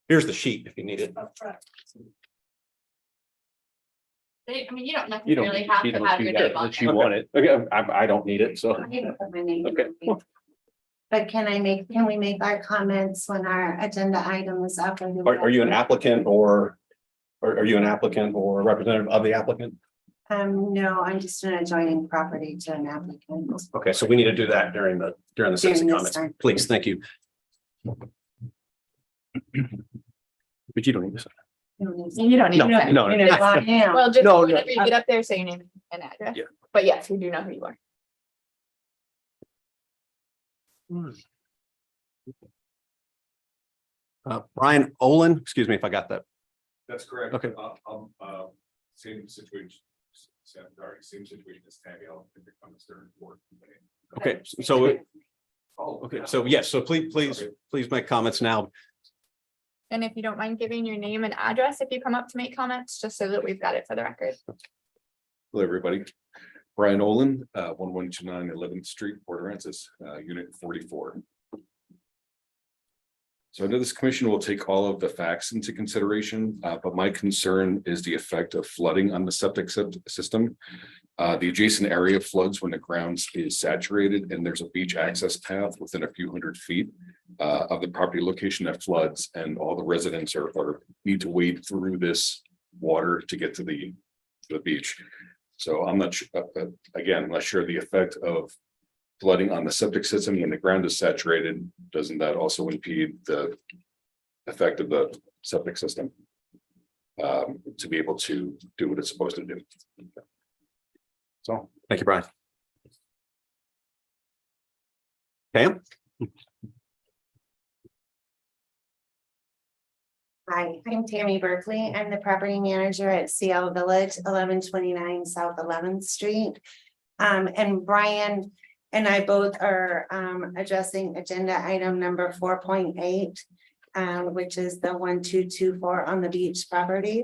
Here's the sheet if you need it. I mean, you don't You don't. necessarily have you to don't have do your that name on unless you it. want it. Okay, I don't need it, so. I didn't put my name. Okay. But can we make our comments when our agenda item is up? Or do we Are you an applicant or are you an applicant or a representative of the applicant? No, I'm just an adjoining property to an applicant. Okay, so we need to do that during the citizen this comments. time. Please, thank you. But you don't need to sign. You don't need No, to. say. no, no. Well, I am. Well, just No, no, whenever you get up there, say your name and address. Yeah. But yes, we do know who you are. Brian Olin, excuse me if I got that. That's correct. Okay. Same situation, same situation as Tammy. I'll pick the comments during the board. Okay, so, Oh, okay, so yes, so please make comments now. And if you don't mind giving your name and address if you come up to make comments, just so that we've got it for the record. Hello, everybody. Brian Olin, 1129 11th Street, Port Aransas, Unit 44. So I know this commission will take all of the facts into consideration, but my concern is the effect of flooding on the septic system. The adjacent area floods when the ground is saturated and there's a beach access path within a few hundred feet of the property location that floods, and all the residents need to wade through this water to get to the beach. So I'm not again, I'm not sure the effect of flooding on the septic system when the ground is saturated. Doesn't that also impede the effect of the septic system to be able to do what it's supposed to do? So Thank you, Brian. Pam? Hi, I'm Tammy Berkeley. I'm the property manager at CL Village, 1129 South 11th Street. And Brian and I both are addressing agenda item number 4.8, which is the 1224 on the beach property.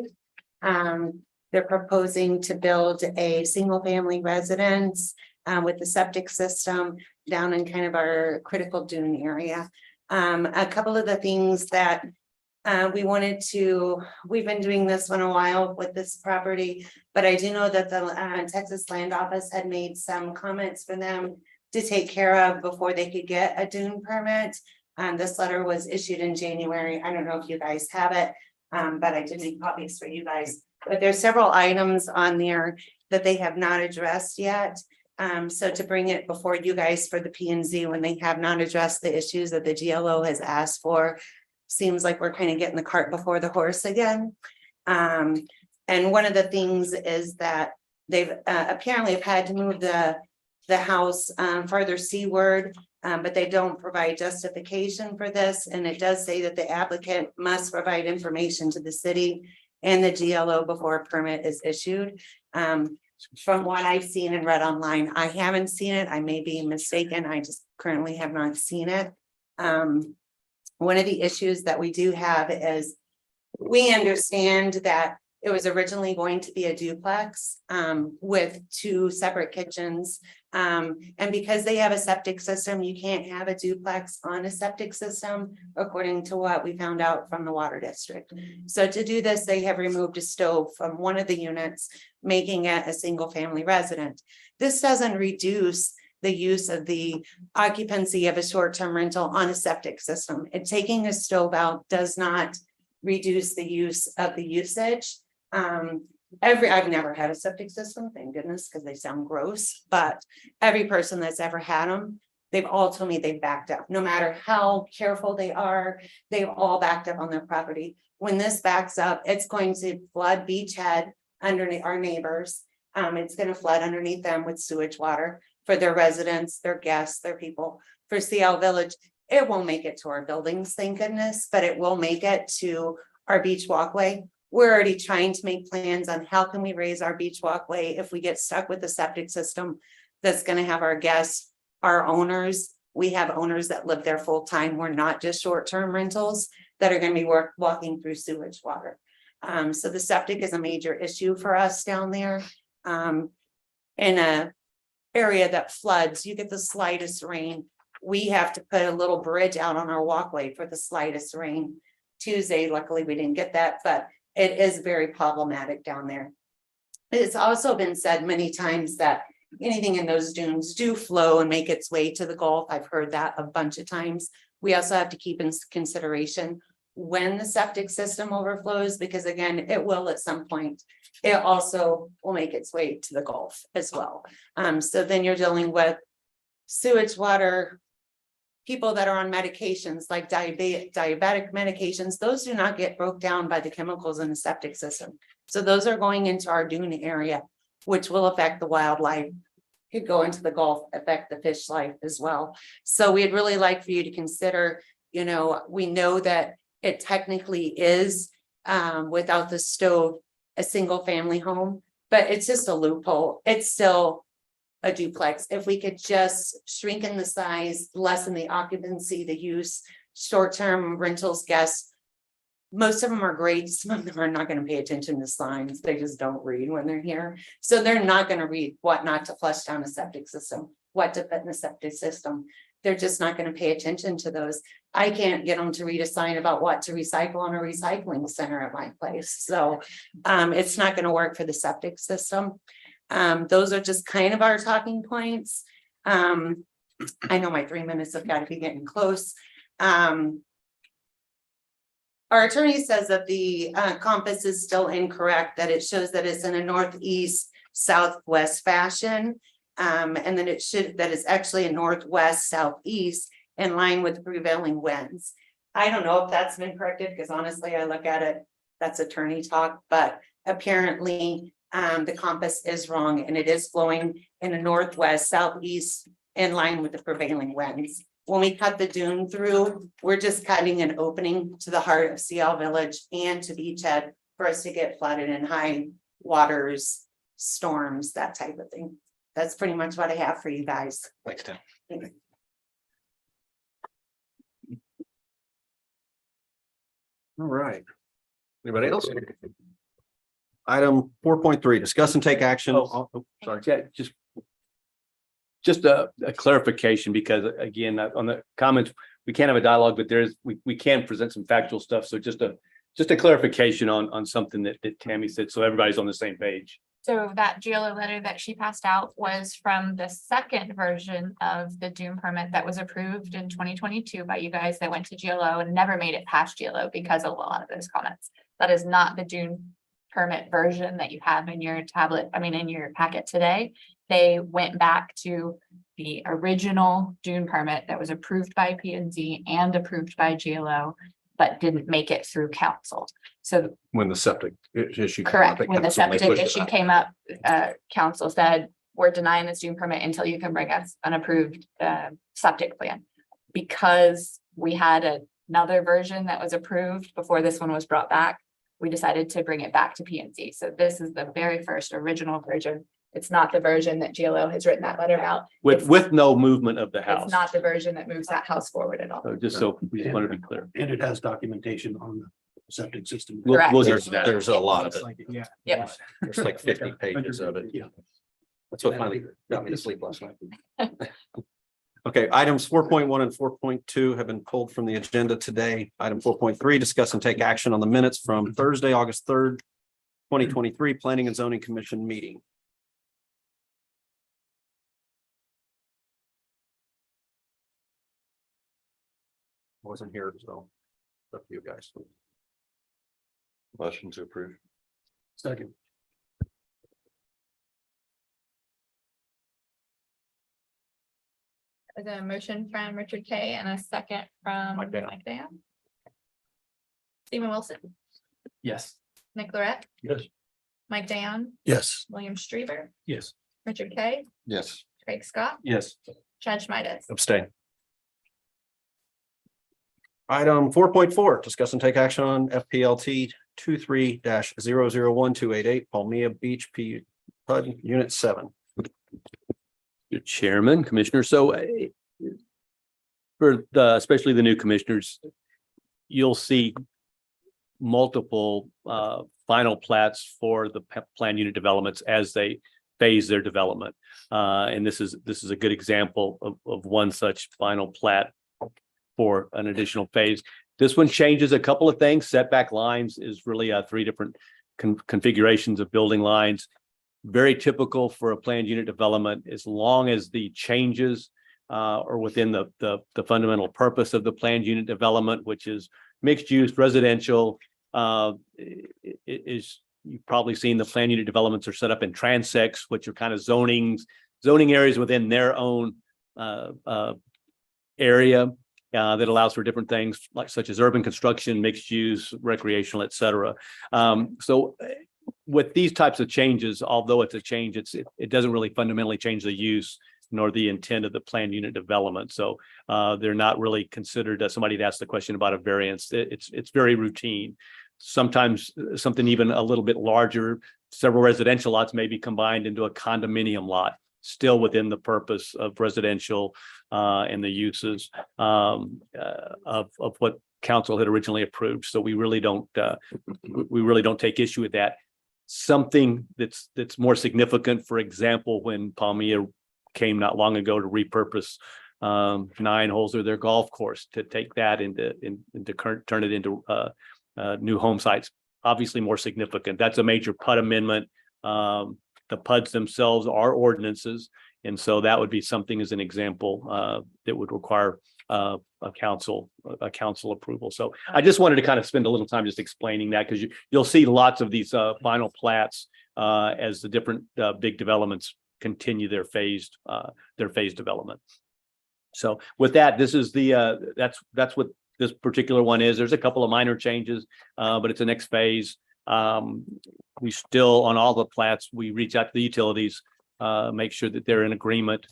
They're proposing to build a single family residence with the septic system down in kind of our critical dune area. A couple of the things that we've been doing this one a while with this property, but I do know that the Texas Land Office had made some comments for them to take care of before they could get a dune permit. This letter was issued in January. I don't know if you guys have it, but I did make copies for you guys. But there's several items on there that they have not addressed yet. So to bring it before you guys for the P&Z when they have not addressed the issues that the GLO has asked for, seems like we're kind of getting the cart before the horse again. And one of the things is that they've apparently have had to move the house farther seaward, but they don't provide justification for this. And it does say that the applicant must provide information to the city and the GLO before a permit is issued. From what I've seen and read online, I haven't seen it. I may be mistaken. I just currently have not seen it. One of the issues that we do have is we understand that it was originally going to be a duplex with 2 separate kitchens. And because they have a septic system, you can't have a duplex on a septic system, according to what we found out from the water district. So to do this, they have removed a stove from one of the units, making it a single family residence. This doesn't reduce the use of the occupancy of a short-term rental on a septic system. And taking a stove out does not reduce the use of the usage. I've never had a septic system, thank goodness, because they sound gross, but every person that's ever had them, they've all told me they've backed up. No matter how careful they are, they've all backed up on their property. When this backs up, it's going to flood beachhead underneath our neighbors. It's going to flood underneath them with sewage water for their residents, their guests, their people. For CL Village, it won't make it to our buildings, thank goodness, but it will make it to our beach walkway. We're already trying to make plans on how can we raise our beach walkway if we get stuck with the septic system that's going to have our guests, our owners. We have owners that live there full time. We're not just short-term rentals that are going to be walking through sewage water. So the septic is a major issue for us down there. In a area that floods, you get the slightest rain. We have to put a little bridge out on our walkway for the slightest rain Tuesday. Luckily, we didn't get that, but it is very problematic down there. It's also been said many times that anything in those dunes do flow and make its way to the Gulf. I've heard that a bunch of times. We also have to keep in consideration when the septic system overflows, because again, it will at some point. It also will make its way to the Gulf as well. So then you're dealing with sewage water, people that are on medications like diabetic medications, those do not get broke down by the chemicals in the septic system. So those are going into our dune area, which will affect the wildlife. Could go into the Gulf, affect the fish life as well. So we'd really like for you to consider, we know that it technically is without the stove, a single family home, but it's just a loophole. It's still a duplex. If we could just shrink in the size, lessen the occupancy, the use, short-term rentals, guests. Most of them are great. Some of them are not going to pay attention to signs. They just don't read when they're here. So they're not going to read what not to flush down a septic system, what to put in a septic system. They're just not going to pay attention to those. I can't get them to read a sign about what to recycle in a recycling center at my place. So it's not going to work for the septic system. Those are just kind of our talking points. I know my 3 minutes have got to be getting close. Our attorney says that the compass is still incorrect, that it shows that it's in a northeast southwest fashion. And then that it's actually a northwest southeast in line with prevailing winds. I don't know if that's been corrected, because honestly, I look at it, that's attorney talk, but apparently the compass is wrong and it is flowing in a northwest southeast in line with the prevailing winds. When we cut the dune through, we're just cutting an opening to the heart of Sea Village and to Beachhead for us to get flooded in high waters, storms, that type of thing. That's pretty much what I have for you guys. Thanks, Tim. All right. Anybody else? Item 4.3, discuss and take action. Sorry, yeah, just a clarification, because again, on the comments, we can't have a dialogue, but we can present some factual stuff. So just a clarification on something that Tammy said, so everybody's on the same page. So that GLO letter that she passed out was from the second version of the dune permit that was approved in 2022 by you guys that went to GLO and never made it past GLO because of a lot of those comments. That is not the dune permit version that you have in your tablet, in your packet today. They went back to the original dune permit that was approved by P&Z and approved by GLO, but didn't make it through council. So When the septic issue. correct, when the septic issue came up, council said, we're denying this dune permit until you can bring us an approved septic plan. Because we had another version that was approved before this one was brought back, we decided to bring it back to P&Z. So this is the very first original version. It's not the version that GLO has written that letter out. With no movement of the house. It's not the version that moves that house forward at all. So we just want to be clear. And it has documentation on the septic system. Correct. We'll get to that. There's a lot of it. Yeah. Yep. There's like 50 pages of it. Yeah. That's what finally got me to sleep last night. Okay, items 4.1 and 4.2 have been pulled from the agenda today. Item 4.3, discuss and take action on the minutes from Thursday, August 3rd, 2023, Planning and Zoning Commission meeting. Wasn't here, so it's up to you guys. Motion to approve. Second. There's a motion from Richard K and a second from Mike Dan. Mike Dan. Stephen Wilson, Yes. Nick Lorette, Yes. Mike Dan, Yes. William Strieber, Yes. Richard K, Yes. Craig Scott, Yes. Chad Schmidt. Abstain. Item 4.4, discuss and take action on FPLT 23-001288 Palmia Beach P PUD Unit 7. Your chairman, commissioner. So especially the new commissioners, you'll see multiple final plats for the plan unit developments as they phase their development. And this is a good example of one such final plat for an additional phase. This one changes a couple of things. Setback lines is really three different configurations of building lines. Very typical for a planned unit development, as long as the changes are within the fundamental purpose of the planned unit development, which is mixed use residential. You've probably seen the planned unit developments are set up in transects, which are kind of zoning areas within their own area that allows for different things like such as urban construction, mixed use, recreational, et cetera. So with these types of changes, although it's a change, it doesn't really fundamentally change the use nor the intent of the planned unit development. So they're not really considered, somebody asked the question about a variance. It's very routine. Sometimes something even a little bit larger, several residential lots may be combined into a condominium lot, still within the purpose of residential and the uses of what council had originally approved. So we really don't take issue with that. Something that's more significant, for example, when Palmia came not long ago to repurpose 9 holes of their golf course, to take that turn it into new home sites, obviously more significant. That's a major PUD amendment. The PUDs themselves are ordinances. And so that would be something as an example that would require a council approval. So I just wanted to kind of spend a little time just explaining that, because you'll see lots of these final plats as the different big developments continue their phased development. So with that, this is that's what this particular one is. There's a couple of minor changes, but it's the next phase. We still, on all the plats, we reach out to the utilities, make sure that they're in agreement.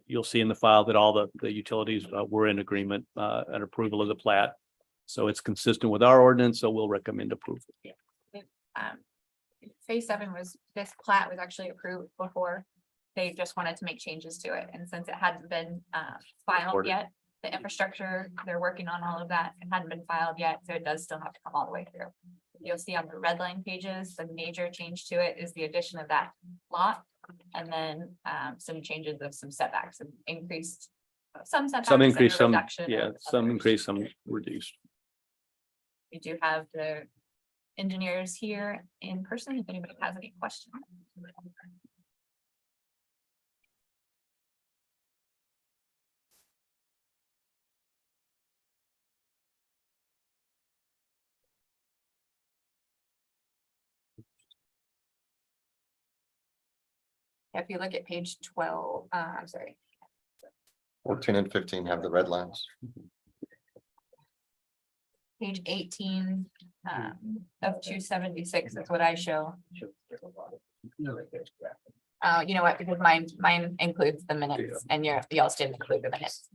You'll see in the file that all the utilities were in agreement and approval of the plat. So it's consistent with our ordinance, so we'll recommend approval. Phase 7 this plat was actually approved before. They just wanted to make changes to it. And since it hadn't been filed Recorded. yet, the infrastructure, they're working on all of that. It hadn't been filed yet, so it does still have to come all the way through. You'll see on the red line pages, the major change to it is the addition of that lot. And then some changes of some setbacks and increased some setbacks. Some and a increase, some, reduction yeah, of some others. increase, some reduced. We do have the engineers here in person, if anybody has any questions. If you look at page 12, I'm sorry, 14 and 15 have the red lines. page 18 of 276 is what I show. You know what, because mine includes the minutes and y'all didn't include the minutes.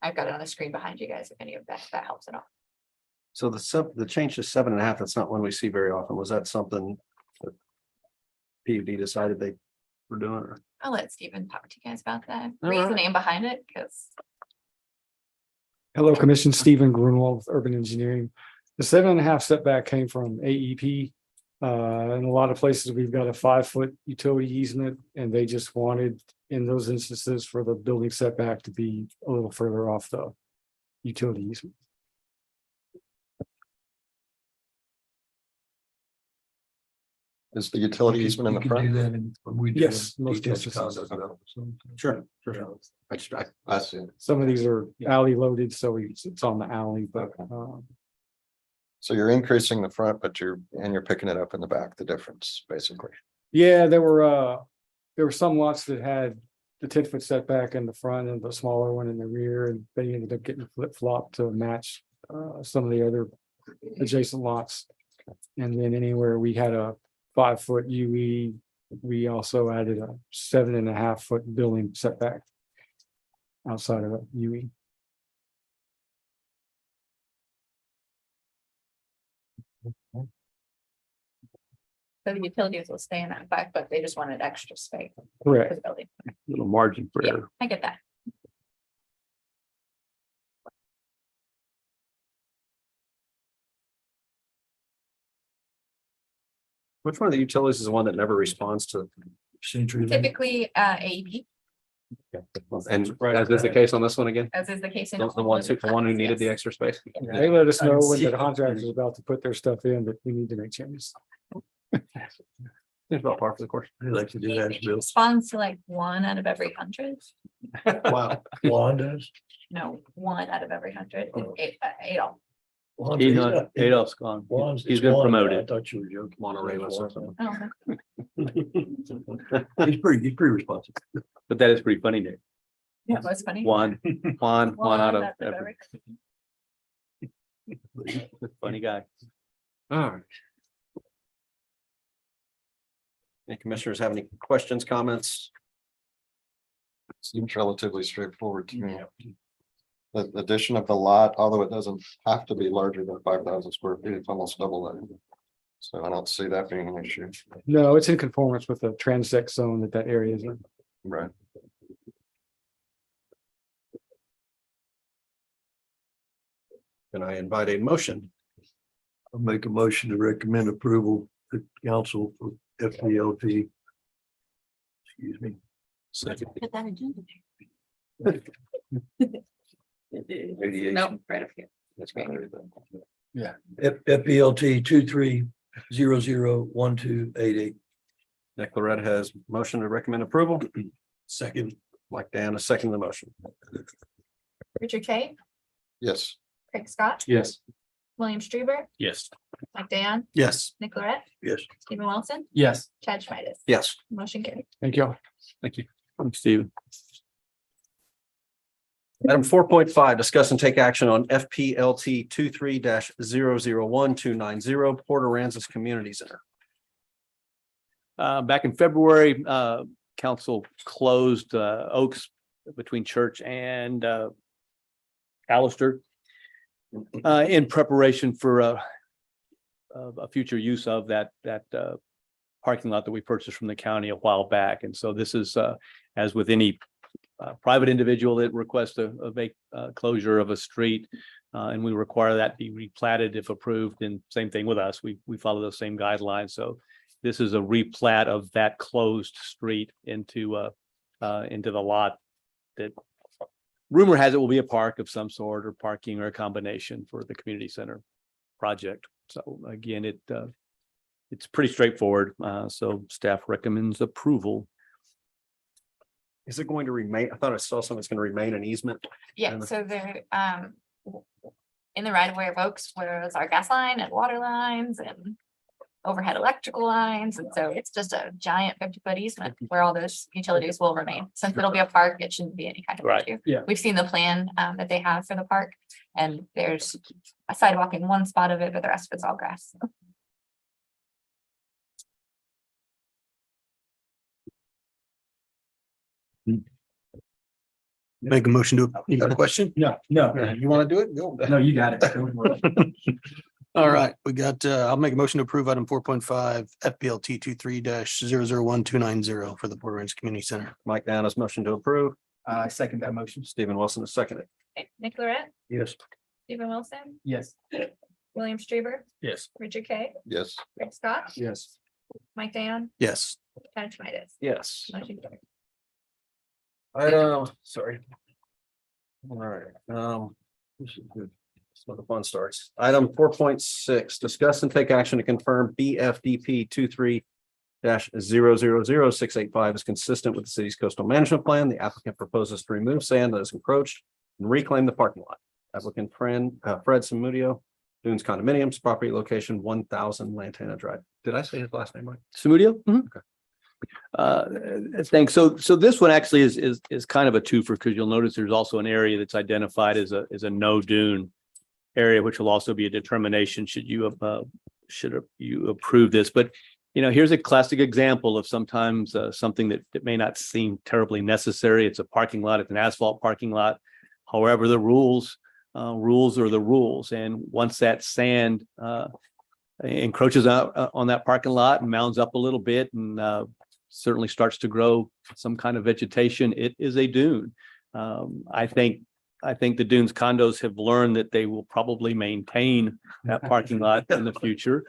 I've got it on the screen behind you guys, if any of that helps at all. So the change to 7.5, that's not one we see very often. Was that something that PUD decided they were doing? Or? I'll let Stephen talk to you guys about that All reasoning behind it, because Hello, Commission, Stephen Grunwald with Urban Engineering. The 7.5 setback came from AEP. In a lot of places, we've got a 5-foot utility easement, and they just wanted, in those instances, for the building setback to be a little further off the utility easement. Is the utility easement in the front? Yes, most instances. Sure. I see. Some of these are alley loaded, so it's on the alley, but So you're increasing the front, but you're picking it up in the back, the difference, basically. yeah, there were some lots that had the 10-foot setback in the front and the smaller one in the rear, and they ended up getting flip-flopped to match some of the other adjacent lots. And then anywhere we had a 5-foot UE, we also added a 7.5-foot building setback outside of a UE. so the utilities will stay in that back, but they just wanted extra space for Correct. the building. Little margin for Yeah, error. I get that. Which one of the utilities is the one that never responds to Century. Typically, AEP, And as is the case on this one again, as is the case in. the all one, of the the one who needed the yes. extra space. They let us know when the contractor is about to put their stuff in, but we need to make changes. It's about par for the course. They like to do It that, it Bill. responds to like 1 out of every 100. Wow. Juan does. No, 1 out of every 100. Oh. Adolf. Juan's- He's he's not, not- Adolf's gone. Juan's- He's it's been Juan. I promoted. thought you were joking. Monterey was or something. Oh, He's pretty responsive. But that is pretty funny, Nick. yeah, it was funny. One out of every, every. funny guy. All right. Any commissioners have any questions, comments? Seems relatively straightforward to me. The addition of the lot, although it doesn't have to be larger than 5,000 square feet, it's almost double that. So I don't see that being an issue. No, it's in conformance with the transect zone that area is in. Right. Can I invite a motion? I'll make a motion to recommend approval to council for FPLT. Excuse me. Second. Put that agenda Radiation. No, right up here. That's got everything. FPLT 23001288. Nick Loretta has motion to recommend approval. Second. Mike Dan is second the motion. Richard K, Yes. Craig Scott, Yes. William Struber, Yes. Mike Dan, Yes. Nick Lorette, Yes. Stephen Wilson, Yes. Chad Schmidt. Yes. Motion carried. Thank you. Thank you. Thanks, Steven. Item 4.5, discuss and take action on FPLT 23-001290 Port Aransas Community Center. Back in February, council closed Oaks between Church and Allister in preparation for a future use of that parking lot that we purchased from the county a while back. And so this is, as with any private individual that requests a closure of a street, and we require that be replatted if approved, and same thing with us. We follow those same guidelines. So this is a replat of that closed street into the lot that rumor has it will be a park of some sort, or parking, or a combination for the community center project. So again, it's pretty straightforward. So staff recommends approval. Is it going to remain? I thought I saw something that's going to remain an easement. Yeah, And- so they're in the right of way of Oaks, where there's our gas line and water lines and overhead electrical lines. And so it's just a giant 50-foot easement where all those utilities will remain. Since it'll be a park, it shouldn't be any kind of Right, issue. yeah. We've seen the plan that they have for the park, and there's a sidewalk in one spot of it, but the rest of it's all grass. Make a motion to, you got a question? No. You want to do it? Go. No, you got it. All right, we got, I'll make a motion to approve item 4.5 FPLT 23-001290 for the Port Aransas Community Center. Mike Dan has motion to approve. I second that motion. Stephen Wilson is seconded. Okay, Nick Lorette, Yes. Stephen Wilson, Yes. William Struber, Yes. Richard K, Yes. Craig Scott, Yes. Mike Dan, Yes. Chad Schmidt. Yes. Motion carried. Sorry. All right, this is good. That's where the fun starts. Item 4.6, discuss and take action to confirm BFDP 23-000685 is consistent with the city's coastal management plan. The applicant proposes to remove sand that is encroached and reclaim the parking lot. Applicant Fred Samudio, Dunes Condominiums, property location 1000 Lantana Drive. Did I say his last name right? Samudio? Thanks. So this one actually is kind of a twofer, because you'll notice there's also an area that's identified as a no dune area, which will also be a determination should you approve this. But here's a classic example of sometimes something that may not seem terribly necessary. It's a parking lot. It's an asphalt parking lot. However, the rules are the rules. And once that sand encroaches out on that parking lot and mounds up a little bit and certainly starts to grow some kind of vegetation, it is a dune. I think the Dunes condos have learned that they will probably maintain that parking lot in the future.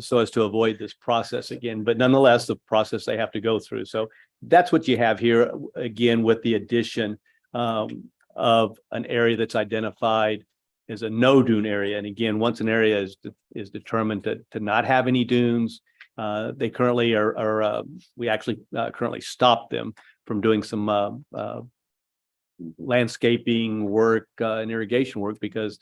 so as to avoid this process again, but nonetheless, the process they have to go through. So that's what you have here, again, with the addition of an area that's identified as a no dune area. And again, once an area is determined to not have any dunes, they currently we actually currently stop them from doing some landscaping work and irrigation work because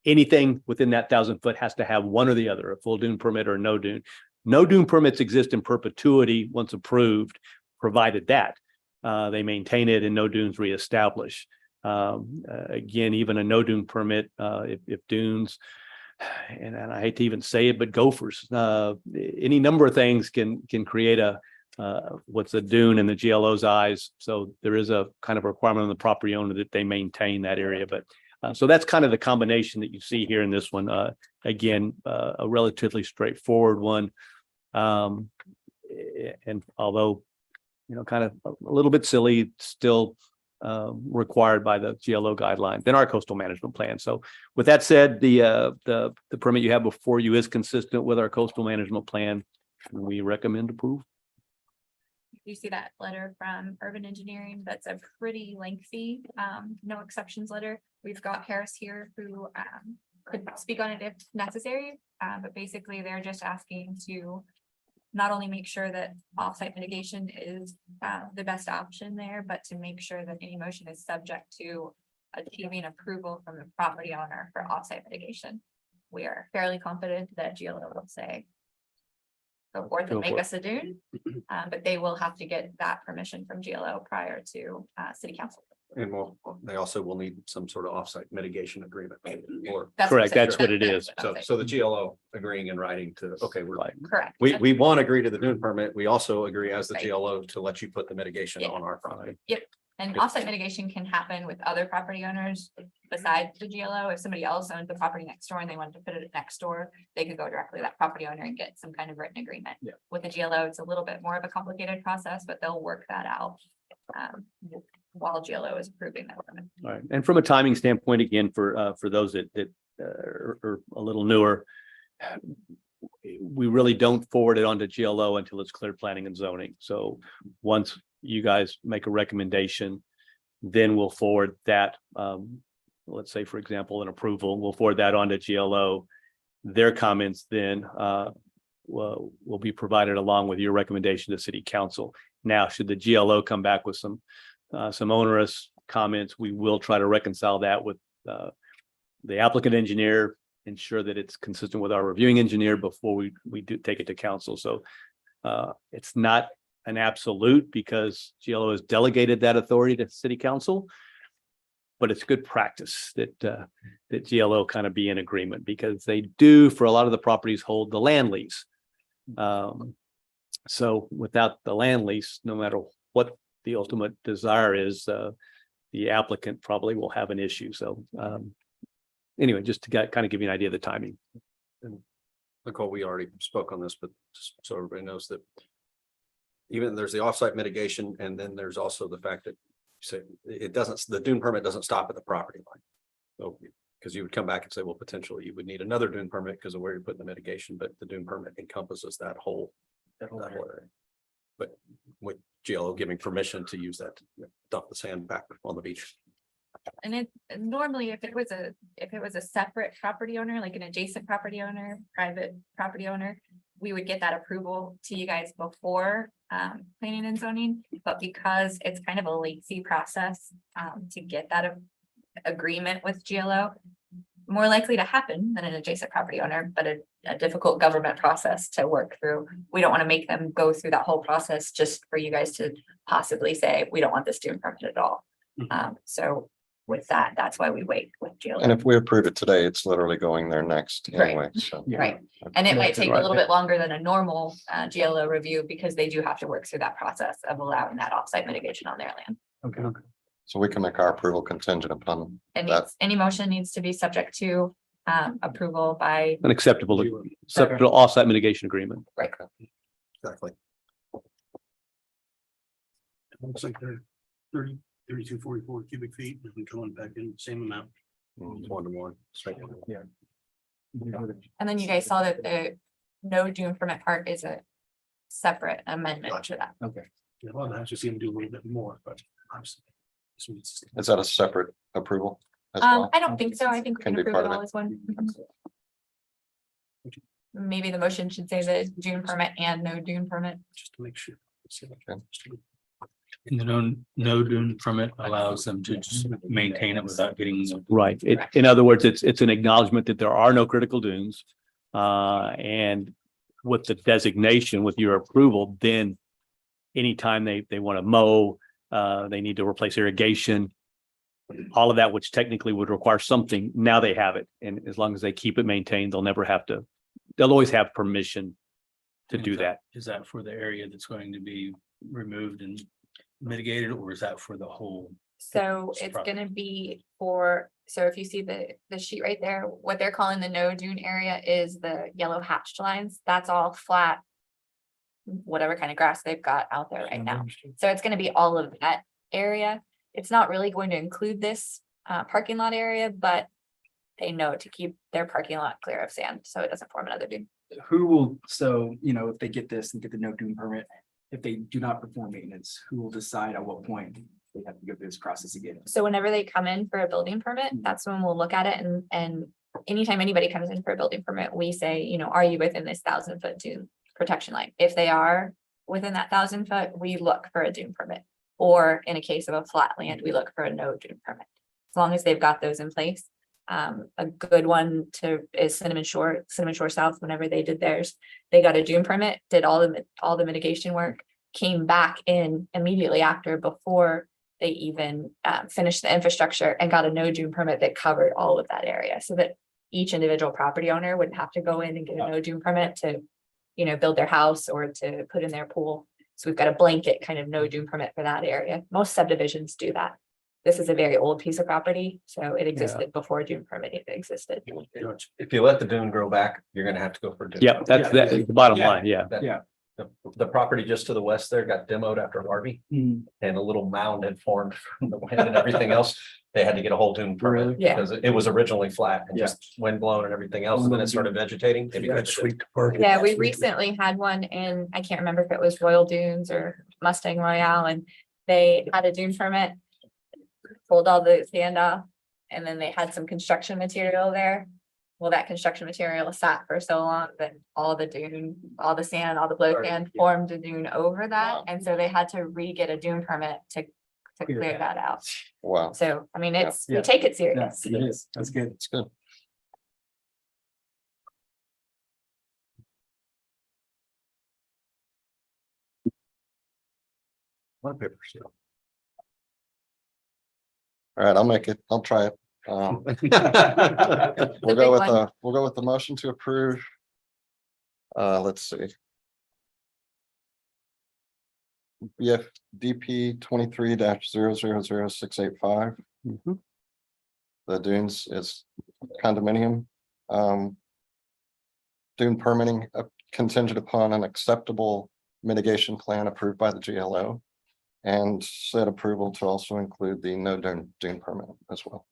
anything within that 1,000 foot has to have one or the other, a full dune permit or no dune. No dune permits exist in perpetuity once approved, provided that they maintain it and no dunes reestablish. Again, even a no dune permit, if dunes, and I hate to even say it, but gophers, any number of things can create what's a dune in the GLO's eyes. So there is a kind of requirement on the property owner that they maintain that area. But so that's kind of the combination that you see here in this one. Again, a relatively straightforward one. And although, kind of a little bit silly, still required by the GLO guidelines in our coastal management plan. So with that said, the permit you have before you is consistent with our coastal management plan. We recommend approval. You see that letter from Urban Engineering, that's a pretty lengthy, no exceptions letter. We've got Harris here who could speak on it if necessary, but basically they're just asking to not only make sure that offsite mitigation is the best option there, but to make sure that any motion is subject to achieving approval from the property owner for offsite mitigation. We are fairly confident that GLO will say, go forth Go and make for it. us a dune, but they will have to get that permission from GLO prior to city council. And they also will need some sort of offsite mitigation agreement. Or, That's Correct, what I'm that's what it saying. is. That's what I'm so the GLO agreeing in writing to, okay, Right. saying. Correct. we want to agree to the dune permit. We also agree as the Right. GLO to let you put the mitigation Yeah. on our property. And offsite mitigation can happen with other property owners besides the GLO. If somebody else owns the property next door and they wanted to put it next door, they could go directly to that property owner and get some kind of written agreement. Yeah. With the GLO, it's a little bit more of a complicated process, but they'll work that out while GLO is approving that permit. All right. And from a timing standpoint, again, for those that are a little newer, we really don't forward it onto GLO until it's cleared planning and zoning. So once you guys make a recommendation, then we'll forward that. Let's say, for example, an approval, we'll forward that onto GLO. Their comments then will be provided along with your recommendation to city council. Now, should the GLO come back with some onerous comments, we will try to reconcile that with the applicant engineer, ensure that it's consistent with our reviewing engineer before we do take it to council. So it's not an absolute because GLO has delegated that authority to city council, but it's good practice that GLO kind of be in agreement because they do, for a lot of the properties, hold the land lease. So without the land lease, no matter what the ultimate desire is, the applicant probably will have an issue. So anyway, just to kind of give you an idea of the timing. Nicole, we already spoke on this, but just so everybody knows that even there's the offsite mitigation, and then there's also the fact that the dune permit doesn't stop at the property line. So, because you would come back and say, well, potentially you would need another dune permit because of where you're putting the mitigation, but the dune permit encompasses that whole area. But with GLO giving permission to use that to dump the sand back on the beach. And it normally, if it was a separate property owner, like an adjacent property owner, private property owner, we would get that approval to you guys before planning and zoning. But because it's kind of a lazy process to get that agreement with GLO, more likely to happen than an adjacent property owner, but a difficult government process to work through. We don't want to make them go through that whole process just for you guys to possibly say, we don't want this dune permit at all. So with that, that's why we wait with GLO. And if we approve it today, it's literally going there next Right. anyway, so. Right. And it might take a Right. little bit longer than a normal GLO review because they do have to work through that process of allowing that offsite mitigation on their land. Okay. So we can make our approval contingent upon And that. any motion needs to be subject to approval by, An acceptable offsite mitigation agreement. right, Exactly. Looks like they're 3244 cubic feet, and we're going back in the same amount. One to one. Straight. Yeah. And then you guys saw that the no dune permit part is a separate amendment to that. Okay. Yeah, well, I just even do a little bit more, but obviously. this one's- Is that a separate approval? as well? I don't think so. I think we Can can be approve part it of all it. as one. Maybe the motion should say the dune permit and no dune permit. Just to make sure. Okay. And the no dune permit allows them to just maintain it without getting. Right. In other words, it's an acknowledgement that there are no critical dunes. And with the designation, with your approval, then anytime they want to mow, they need to replace irrigation, all of that, which technically would require something, now they have it. And as long as they keep it maintained, they'll always have permission to do that. Is that for the area that's going to be removed and mitigated, or is that for the whole? So It's it's proper. gonna be so if you see the sheet right there, what they're calling the no dune area is the yellow hatched lines. That's all flat. Whatever kind of grass they've got out there right now. So it's gonna be all of that area. It's not really going to include this parking lot area, but they know to keep their parking lot clear of sand, so it doesn't form another dune. Who will, so, you know, if they get this and get the no dune permit, if they do not perform maintenance, who will decide at what point they have to go through this process again? So whenever they come in for a building permit, that's when we'll look at it and anytime anybody comes in for a building permit, we say, you know, are you within this 1,000-foot dune protection line? If they are within that 1,000-foot, we look for a dune permit. Or in a case of a flat land, we look for a no dune permit. As long as they've got those in place. A good one is Cinnamon Shore South, whenever they did theirs, they got a dune permit, did all the mitigation work, came back in immediately after, before they even finished the infrastructure, and got a no dune permit that covered all of that area, so that each individual property owner wouldn't have to go in and get a no dune permit to, you know, build their house or to put in their pool. So we've got a blanket kind of no dune permit for that area. Most subdivisions do that. This is a very old piece of property, so it existed before dune permitting existed. If you let the dune grow back, you're gonna have to go for a dune. Yep, that's the bottom line, yeah. The property just to the west there got demoed after Harvey, and a little mound had formed from the wind and everything else. They had to get a whole dune permit Yeah. because it was originally flat and just wind blown and everything else, and then it started vegetating. They Yeah, became- sweet park. Yeah, we recently had one in, I can't remember if it was Royal Dunes or Mustang Royale, and they had a dune permit. Pulled all the sand off, and then they had some construction material there. Well, that construction material sat for so long that all the dune, all the sand, all the blow sand formed a dune over that, and so they had to re-get a dune permit to clear that out. Wow, So, I mean, we Yeah. take it Yeah, serious. it is. That's good. it's good. One paper still. All right, I'll make it. I'll try it. We'll big go with one. the motion to approve. Let's see. DP 23-000685. Mhm. The dunes is condominium. Dune permitting contingent upon an acceptable mitigation plan approved by the GLO. And said approval to also include the no dune permit as well.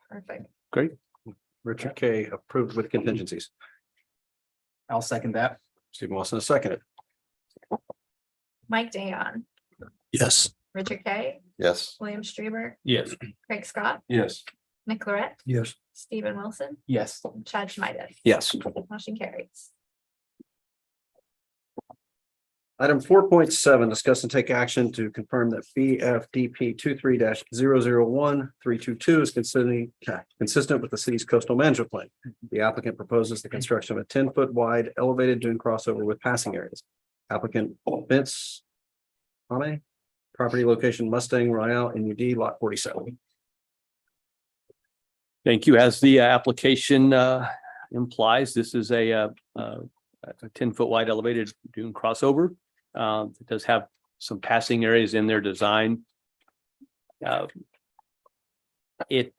Perfect. Richard K approved with contingencies. I'll second that. Stephen Wilson has seconded. Mike Dayon, Yes. Richard K, Yes, William Streber, Yes. Craig Scott, Yes. Nick Lorette, Yes. Stephen Wilson, Yes. Chad Schmidt. Yes. Motion carries. Item 4.7, discuss and take action to confirm that BFDP 23-001322 is consistent with the city's coastal management plan. The applicant proposes the construction of a 10-foot wide elevated dune crossover with passing areas. Applicant Vince Ame, property location Mustang Royale NUD lot 47. Thank you. As the application implies, this is a 10-foot wide elevated dune crossover. It does have some passing areas in their design. It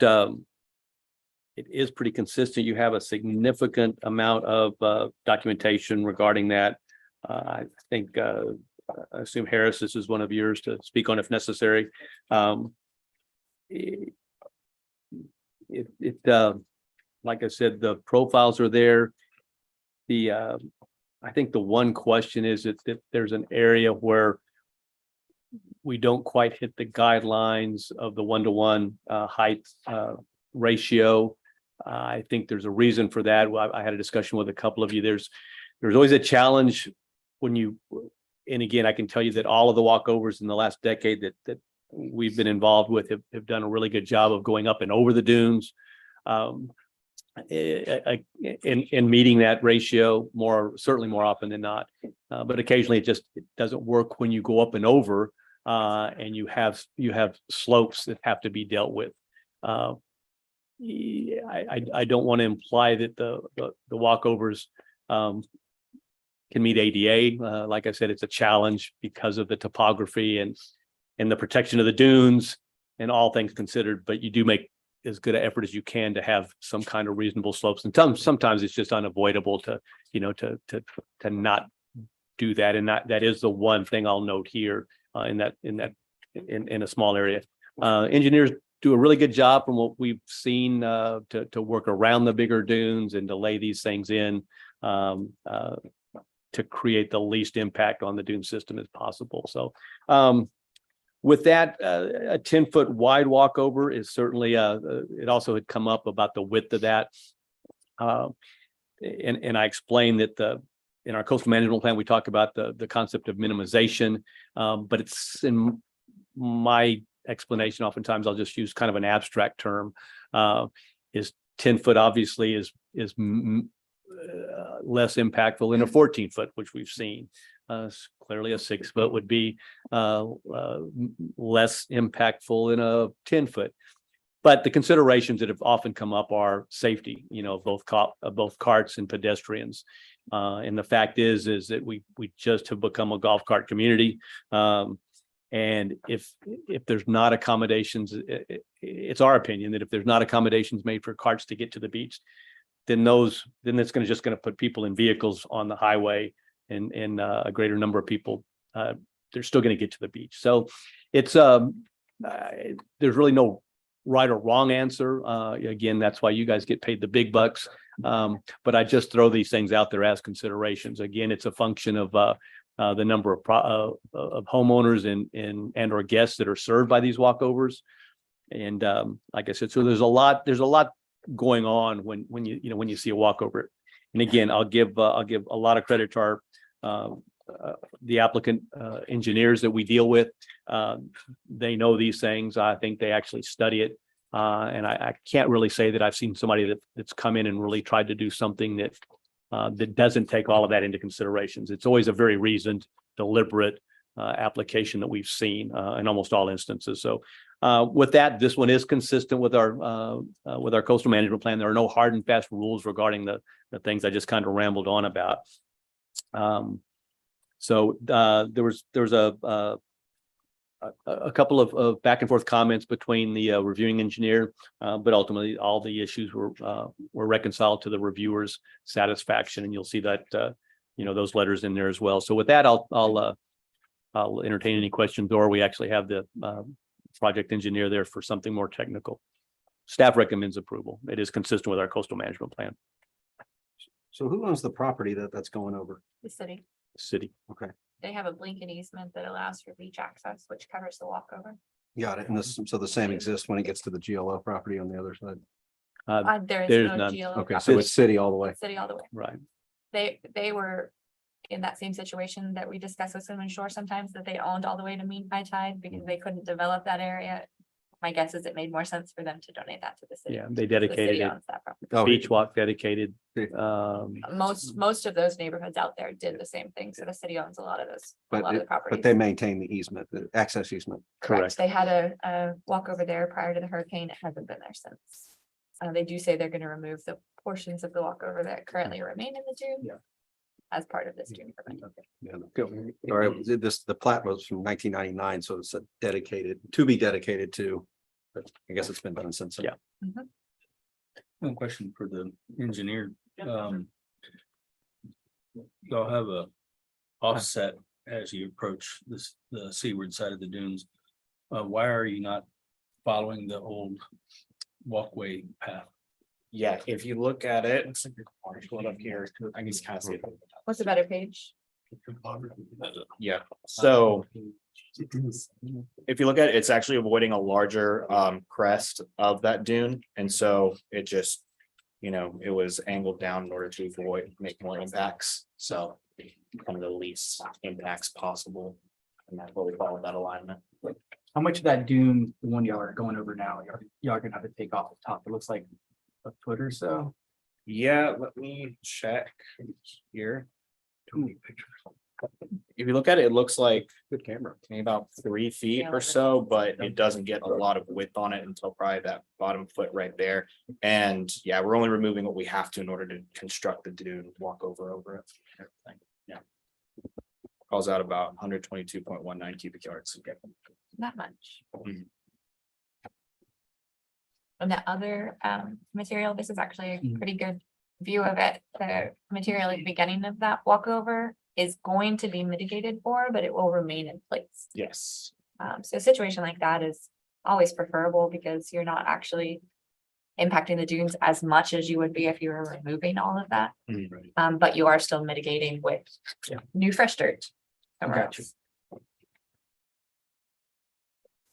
is pretty consistent. You have a significant amount of documentation regarding that. I think I assume Harris, this is one of yours to speak on if necessary. like I said, the profiles are there. The, I think the one question is if there's an area where we don't quite hit the guidelines of the 1-to-1 height ratio. I think there's a reason for that. I had a discussion with a couple of you. There's always a challenge when you, and again, I can tell you that all of the walkovers in the last decade that we've been involved with have done a really good job of going up and over the dunes. In meeting that ratio certainly more often than not. But occasionally it doesn't work when you go up and over and you have slopes that have to be dealt with. I don't want to imply that the walkovers can meet ADA. Like I said, it's a challenge because of the topography and the protection of the dunes and all things considered, but you do make as good an effort as you can to have some kind of reasonable slopes. And sometimes it's just unavoidable to not do that. And that is the one thing I'll note here in a small area. Engineers do a really good job from what we've seen to work around the bigger dunes and to lay these things in to create the least impact on the dune system as possible. So with that, a 10-foot wide walkover is certainly it also had come up about the width of that. And I explained that in our coastal management plan, we talk about the concept of minimization, but it's in my explanation. Oftentimes I'll just use kind of an abstract term. Is 10 foot obviously is less impactful in a 14-foot, which we've seen. Clearly a 6 foot would be less impactful in a 10-foot. But the considerations that have often come up are safety, both carts and pedestrians. And the fact is that we just have become a golf cart community. And if there's not accommodations, it's our opinion that if there's not accommodations made for carts to get to the beach, then it's just going to put people in vehicles on the highway, and a greater number of people, they're still going to get to the beach. So it's there's really no right or wrong answer. Again, that's why you guys get paid the big bucks. But I just throw these things out there as considerations. Again, it's a function of the number of homeowners and or guests that are served by these walkovers. And like I said, so there's a lot going on when you see a walkover. And again, I'll give a lot of credit to the applicant engineers that we deal with. They know these things. I think they actually study it. And I can't really say that I've seen somebody that's come in and really tried to do something that doesn't take all of that into considerations. It's always a very reasoned, deliberate application that we've seen in almost all instances. So with that, this one is consistent with our coastal management plan. There are no hard and fast rules regarding the things I just kind of rambled on about. So there was a couple of back and forth comments between the reviewing engineer, but ultimately all the issues were reconciled to the reviewer's satisfaction, and you'll see that those letters in there as well. So with that, I'll entertain any questions, or we actually have the project engineer there for something more technical. Staff recommends approval. It is consistent with our coastal management plan. So who owns the property that's going over? The city, City. Okay, they have a blanket easement that allows for beach access, which covers the walkover. got it. And so the same exists when it gets to the GLO property on the other side. There There's is no none. GLO. Okay, so property. it's city all the way. City all the way. Right. They were in that same situation that we discussed with Cinnamon Shore sometimes, that they owned all the way to mean high tide because they couldn't develop that area. My guess is it made more sense for them to donate that to the city. Yeah, they The dedicated city it. owns that property. Oh, Beach walk dedicated. Most of those neighborhoods out there did the same thing. So the city owns a lot of those, a lot of the properties. But they maintain the easement, the access easement. Correct. They had a walk over there prior to the hurricane. It hasn't been there since. They do say they're going to remove the portions of the walkover that currently remain in the dune. Yeah. As part of this dune permit. Yeah. All right, the plat was from 1999, so it's to be dedicated to, but I guess it's been done since. Yeah. One question for the engineer. Y'all have a offset as you approach the seaward side of the dunes. Why are you not following the old walkway path? Yeah, if you look at it, pull it up here, I can kind of see it. What's a better page? Yeah, so if you look at it, it's actually avoiding a larger crest of that dune. And so it just, it was angled down in order to avoid, make more impacts. So kind of the least impacts possible. And that's what we follow that alignment. How much of that dune, the one y'all are going over now, y'all are gonna have to take off the top? It looks like a foot or so. Yeah, let me check here. If you look at it, it looks like Good camera. maybe about 3 feet Yeah, or so, but it doesn't get a lot of width on it until probably that bottom foot right there. And yeah, we're only removing what we have to in order to construct the dune, walk over it. Everything. Yeah. Calls out about 122.19 cubic yards. Not much. Mhm. And the other material, this is actually a Mhm. pretty good view of it. The material at the beginning of that walkover is going to be mitigated for, but it will remain in place. Yes. So a situation like that is always preferable because you're not actually impacting the dunes as much as you would be if you were removing all of that. But you are still mitigating with new fresh dirt. somewhere Gotcha. else.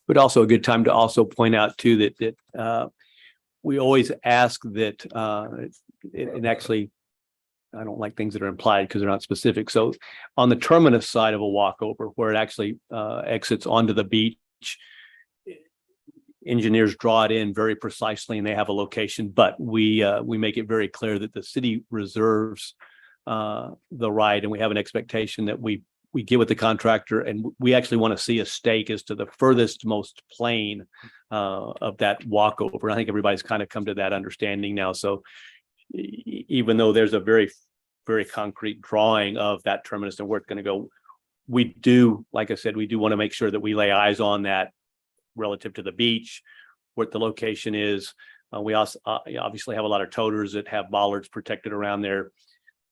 But also a good time to also point out too that we always ask that and actually, I don't like things that are implied because they're not specific. So on the terminus side of a walkover where it actually exits onto the beach, engineers draw it in very precisely and they have a location, but we make it very clear that the city reserves the right, and we have an expectation that we get with the contractor, and we actually want to see a stake as to the furthest most plane of that walkover. I think everybody's kind of come to that understanding now. So even though there's a very, very concrete drawing of that terminus and where it's going to go, we do, like I said, we do want to make sure that we lay eyes on that relative to the beach, what the location is. We also obviously have a lot of toters that have bollards protected around there.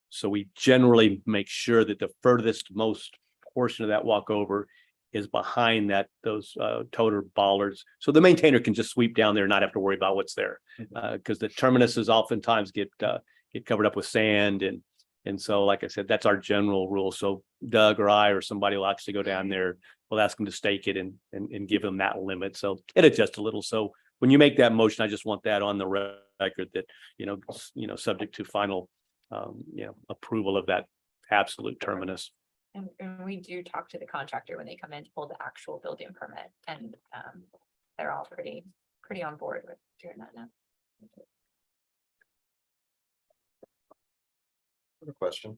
So we generally make sure that the furthest most portion of that walkover is behind those toter bollards. So the maintainer can just sweep down there and not have to worry about what's there. Because the terminuses oftentimes get covered up with sand. And so, like I said, that's our general rule. So Doug or I or somebody will actually go down there. We'll ask them to stake it and give them that limit. So it adjusts a little. So when you make that motion, I just want that on the record that, subject to final approval of that absolute terminus. And we do talk to the contractor when they come in to pull the actual building permit, and they're all pretty on board with doing that now. Question.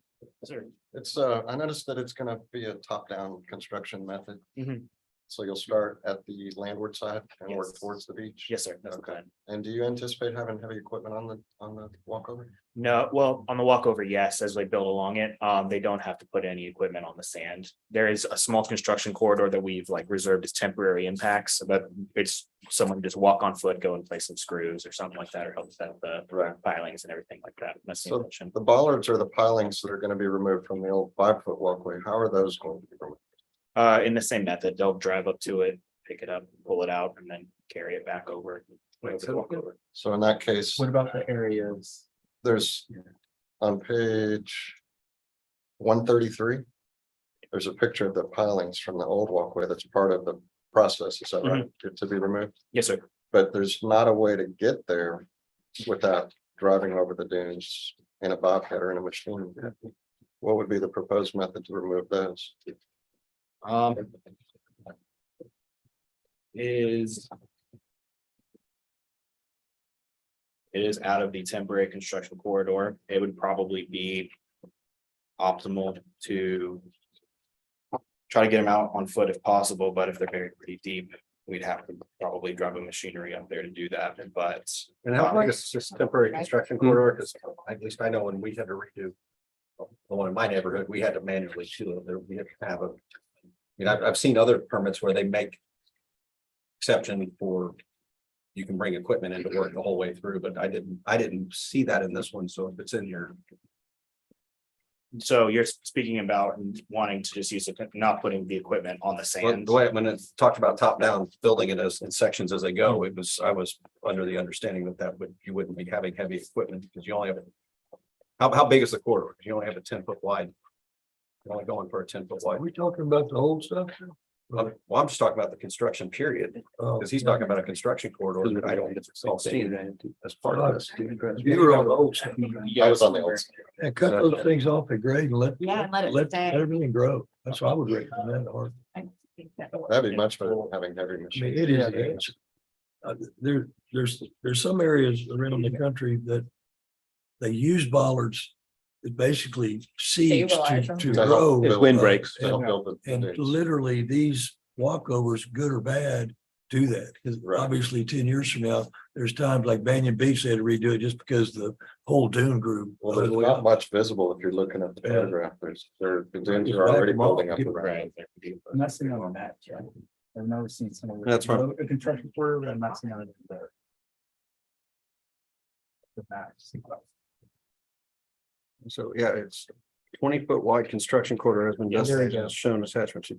It's I noticed that it's gonna be a top-down construction method. Mhm. So you'll start at the landward side and work Yes. towards the beach. Yes, sir. That's the Okay. plan. And do you anticipate having heavy equipment on the walkover? No, well, on the walkover, yes, as they build along it, they don't have to put any equipment on the sand. There is a small construction corridor that we've reserved as temporary impacts, but it's someone just walk on foot, go and place some screws or something like that, or help set the pilings and everything like that. That's the So intention. the bollards are the pilings that are gonna be removed from the old 5-foot walkway. How are those going to be removed? In the same method, they'll drive up to it, pick it up, pull it out, and then carry it back over. So in that case, What about the areas? there's on page 133. There's a picture of the pilings from the old walkway that's part of the process. Is that right? To be removed, Yes, sir. but there's not a way to get there without driving over the dunes in a bobcat or in a machine. What would be the proposed method to remove those? It is out of the temporary construction corridor. It would probably be optimal to try to get them out on foot if possible, but if they're pretty deep, we'd have to probably drive a machinery up there to do that, but. And how long is this temporary construction corridor? Because at least I know when we had to redo the one in my neighborhood, we had to manually do it. We had to have I've seen other permits where they make exception for you can bring equipment into work the whole way through, but I didn't see that in this one. So if it's in here, So you're speaking about wanting to just use it, not putting the equipment on the Well, sand. the way, when it talked about top down, building it as in sections as they go, I was under the understanding that you wouldn't be having heavy equipment because you only have. How big is the corridor? You only have a 10-foot wide. You're only going for a 10-foot Are wide. we talking about the old stuff? Well, I'm just talking about the construction period, because he's talking about a construction corridor that I don't get all seen as part of this. You were on the old stuff. I was on the old. And cut those things off at grade and let. Yeah, and let it stay. Everything grow. That's what I would recommend. Or, That'd be much better than having heavy I mean, machines. it is. There's some areas around the country that they use bollards that basically seeds Stabilize them. to To help grow. It's build wind the- breaks. to help build the And dunes. literally, these walkovers, good or bad, do that. Because Right. obviously 10 years from now, there's times like Banyan Beach, they had to redo it just because the whole dune grew. Well, there's not much visible if you're looking at the Yeah. photograph. The dunes are already building up. Right. I'm not seeing on that, yeah. I've never seen some of it. That's fine. A construction quarter, but I'm not seeing on it there. The map, So, yeah, it's 20-foot wide construction corridor has been Yeah, there you designated go. as shown attachment.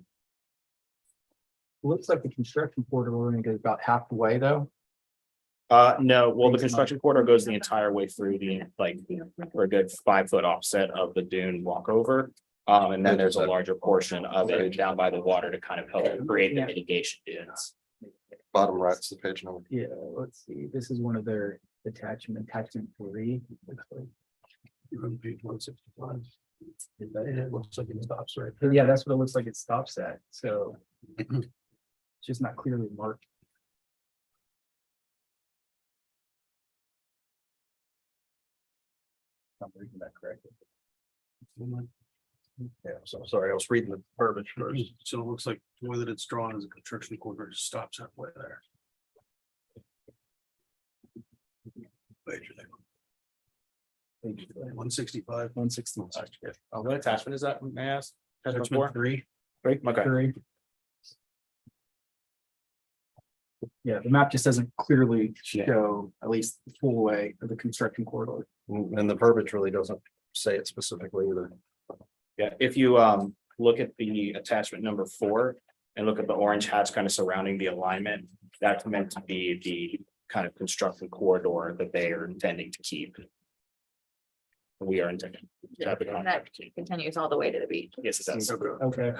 Looks like the construction quarter only goes about halfway though. No, well, the construction corridor goes the entire way through the, like, for a good 5-foot offset of the dune walkover. And then there's a larger portion of it down by the water to kind of help create the mitigation dunes. Bottom right's the page number. Yeah, let's see, this is one of their attachment 3. You're on page 165. It looks like it stops right But yeah, that's what it looks like it stops at, so. It's just not clearly marked. I'm reading that correctly. Yeah, so sorry, I was reading the verbiage there. first. So it looks like the way that it's drawn as a construction corridor just stops halfway there. Page there. 165. 165. What attachment is that, may I ask? Attachment 3. Okay. 3. Yeah, the map just doesn't clearly show at least the full way of the construction corridor. And the verbiage really doesn't say it specifically either. Yeah, if you look at the attachment number 4 and look at the orange hats kind of surrounding the alignment, that's meant to be the kind of construction corridor that they are intending to keep. We are intending to have the And that contract to keep. continues all the way to the beach. Yes, it does. Okay.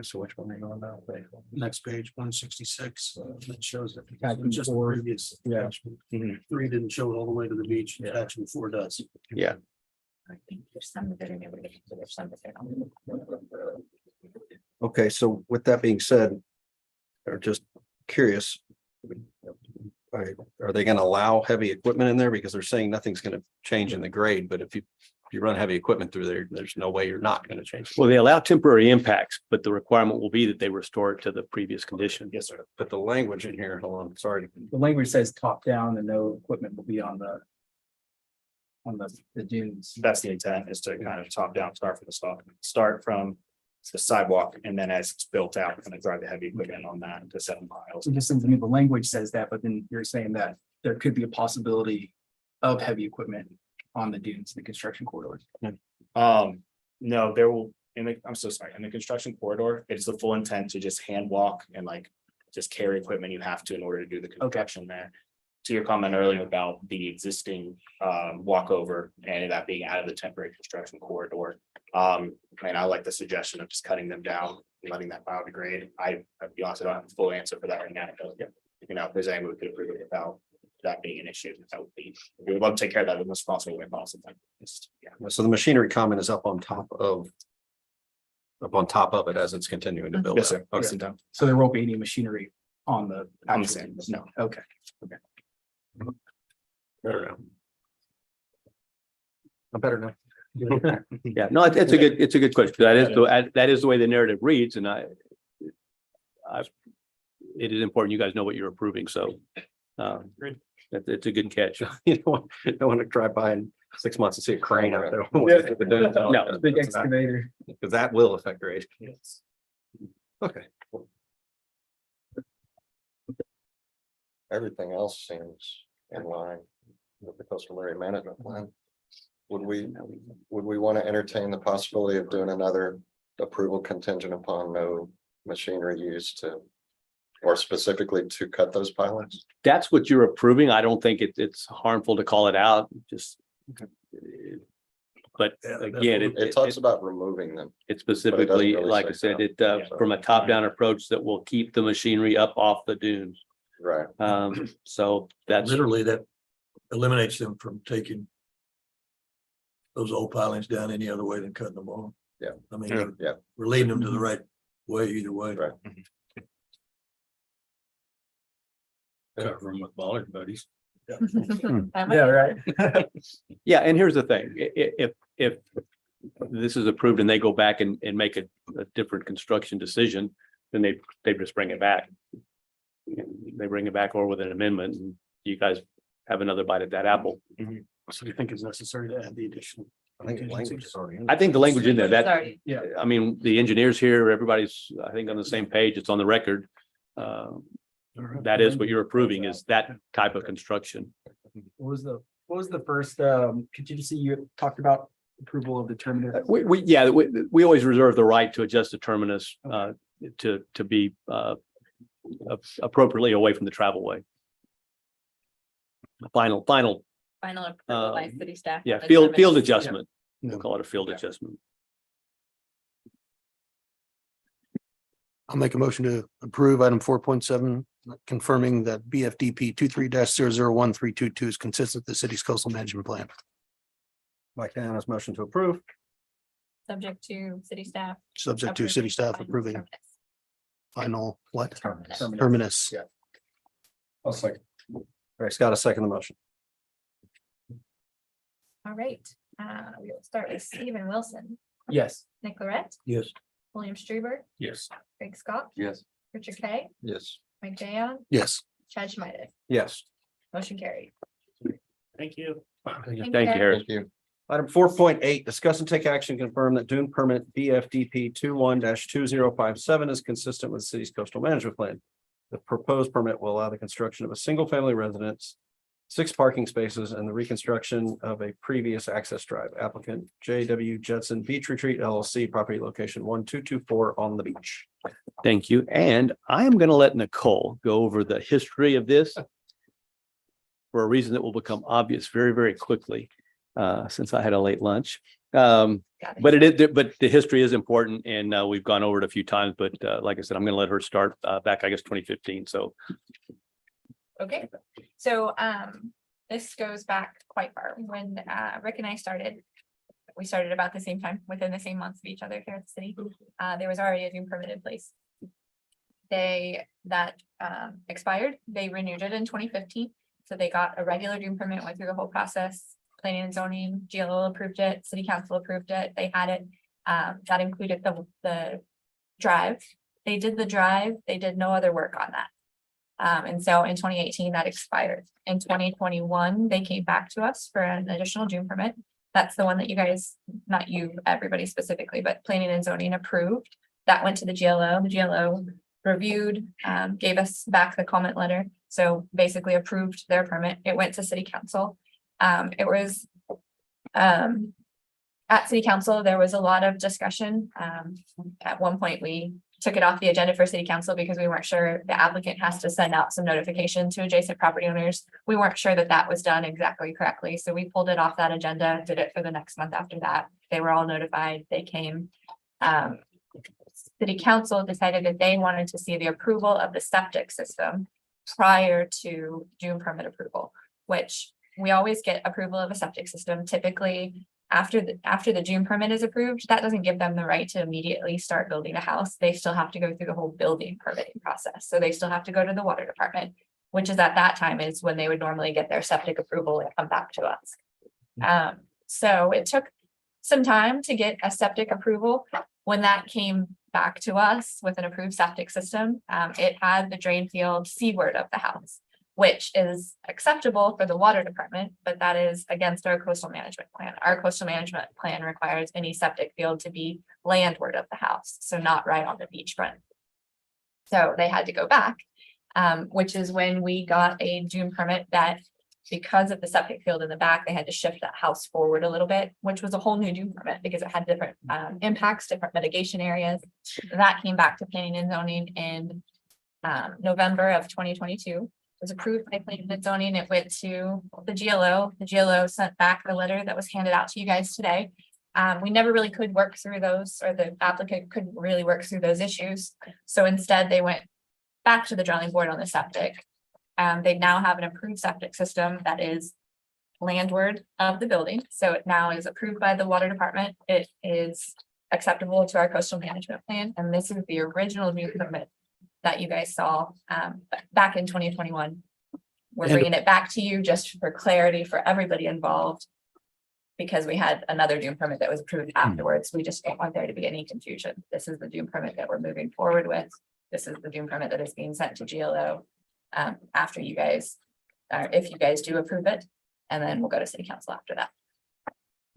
So which one are you on now? Next page, 166. That shows that. Attachment Just the 4. previous. Yeah. attachment. Mhm. 3 didn't show it all the way to the beach. Yeah. Attachment 4 does. I think there's some that are never, there's some that don't. Okay, so with that being said, or just curious. Are they gonna allow heavy equipment in there? Because they're saying nothing's gonna change in the grade, but if you run heavy equipment through there, there's no way you're not gonna change. Well, they allow temporary impacts, but the requirement will be that they restore it to the previous condition. Yes, sir. But the language in here, hold on, sorry. The language says top down and no equipment will be on the dunes. That's the intent, is to kind of top down, start from the sidewalk, and then as it's built out, kind of drive the heavy equipment on that to 7 miles. So just seems to me the language says that, but then you're saying that there could be a possibility of heavy equipment on the dunes, the construction corridors. No, there will, I'm so sorry, in the construction corridor, it's the full intent to just hand walk and like just carry equipment you have to in order to do the construction there. To your comment earlier about the existing walkover and that being out of the temporary construction corridor. And I like the suggestion of just cutting them down, and letting that biodegrade. I'd be honest, I don't have a full answer for that right now. You know, if there's any way we could approve it without that being an issue, that would be, we would love to take care of that in the most possible way possible. Yeah. So the machinery comment is up on top of it as it's continuing to build. Yes, up. sir. Okay. Yes, and done. So there won't be any machinery on the. On the actual sand, dunes? no. Okay. Better now. I'm better now. Yeah, no, it's a good question. That is the way the narrative reads, and it is important you guys know what you're approving, so. It's a good catch. You don't want to drive by in 6 months and see a crane out there. No, Big excavator. Because that will affect grade. Yes. Okay. Everything else seems in line with the coastal area management plan. would we want to entertain the possibility of doing another approval contingent upon no machinery used to, or specifically to cut those pilings? That's what you're approving. I don't think it's harmful to call it out, just. But Yeah, again, It talks about removing them. it specifically, really like I say said, so. it from a top-down approach that will keep the machinery up off the dunes. Right. So that's, Literally, that eliminates them from taking those old pilings down any other way than cutting them off. Yeah. I mean, Yeah. we're leading them to the right way either way. Right. Cover them with bollard buddies. That might Yeah, be- right. yeah, and here's the thing, if this is approved and they go back and make a different construction decision, then they just bring it back. They bring it back or with an amendment, and you guys have another bite at that apple. So you think it's necessary to add the additional? I think the language is already. in I think the language in there, It's that, already- Yeah. I mean, the engineers here, everybody's, I think, on the same page, it's on the record. That is what you're approving, is that type of construction. What was the first, contingency you talked about approval of the terminator? We always reserve the right to adjust the terminus, to be, appropriately away from the travel way. Final, Final approval by city staff. yeah, on the field terminus. adjustment. We'll call it a field adjustment. I'll make a motion to approve item 4.7, confirming that BFDP 23-001322 is consistent with the city's coastal management plan. Mike Canada's motion to approve. Subject to city staff. Subject to city staff approving final what? Terminus. Terminus. All right, Scott, a second the motion. All right, we will start with Stephen Wilson, Yes. Nick Lorette, Yes. William Struber, Yes. Craig Scott, Yes. Richard Kay, Yes. Mike Dayon, Yes. Chad Schmidt. Yes. Motion carried. Thank you. Thank you, Harris. Thank you. Item 4.8, discuss and take action, confirm that dune permit BFDP 21-2057 is consistent with the city's coastal management plan. The proposed permit will allow the construction of a single-family residence, 6 parking spaces, and the reconstruction of a previous access drive. Applicant J.W. Judson Beach Retreat LLC, property location 1224 on the beach. Thank you. And I am going to let Nicole go over the history of this for a reason that will become obvious very, very quickly, since I had a late lunch. Got it. But the history is important, and we've gone over it a few times, but like I said, I'm going to let her start back, I guess, 2015. So Okay, so this goes back quite far. When Rick and I started, we started about the same time, within the same months of each other here at the city. There was already a dune permit in place. That expired, they renewed it in 2015. So they got a regular dune permit, went through the whole process. Planning and zoning, GLO approved it, city council approved it, they had it. That included the drive. They did the drive, they did no other work on that. And so in 2018, that expired. In 2021, they came back to us for an additional dune permit. That's the one that you guys, not you, everybody specifically, but planning and zoning approved. That went to the GLO. The GLO reviewed, gave us back the comment letter. So basically approved their permit. It went to city council. It was at city council, there was a lot of discussion. At one point, we took it off the agenda for city council because we weren't sure the applicant has to send out some notification to adjacent property owners. We weren't sure that that was done exactly correctly. So we pulled it off that agenda, did it for the next month after that. They were all notified, they came. City council decided that they wanted to see the approval of the septic system prior to dune permit approval, which we always get approval of a septic system. Typically, after the dune permit is approved, that doesn't give them the right to immediately start building a house. They still have to go through the whole building permitting process. So they still have to go to the water department, which is at that time is when they would normally get their septic approval and come back to us. So it took some time to get a septic approval. When that came back to us with an approved septic system, it had the drain field seaward of the house, which is acceptable for the water department, but that is against our coastal management plan. Our coastal management plan requires any septic field to be landward of the house, so not right on the beachfront. So they had to go back, which is when we got a dune permit that because of the septic field in the back, they had to shift that house forward a little bit, which was a whole new dune permit because it had different impacts, different mitigation areas. That came back to planning and zoning in November of 2022. It was approved by planning and zoning. It went to the GLO. The GLO sent back the letter that was handed out to you guys today. We never really could work through those, or the applicant couldn't really work through those issues. So instead they went back to the drawing board on the septic. They now have an approved septic system that is landward of the building. So it now is approved by the water department. It is acceptable to our coastal management plan. And this is the original new permit that you guys saw back in 2021. We're And- bringing it back to you just for clarity for everybody involved. Because we had another dune permit that was approved afterwards. We just don't want there to be any confusion. This is the dune permit that we're moving forward with. This is the dune permit that is being sent to GLO after you guys, if you guys do approve it, and then we'll go to city council after that.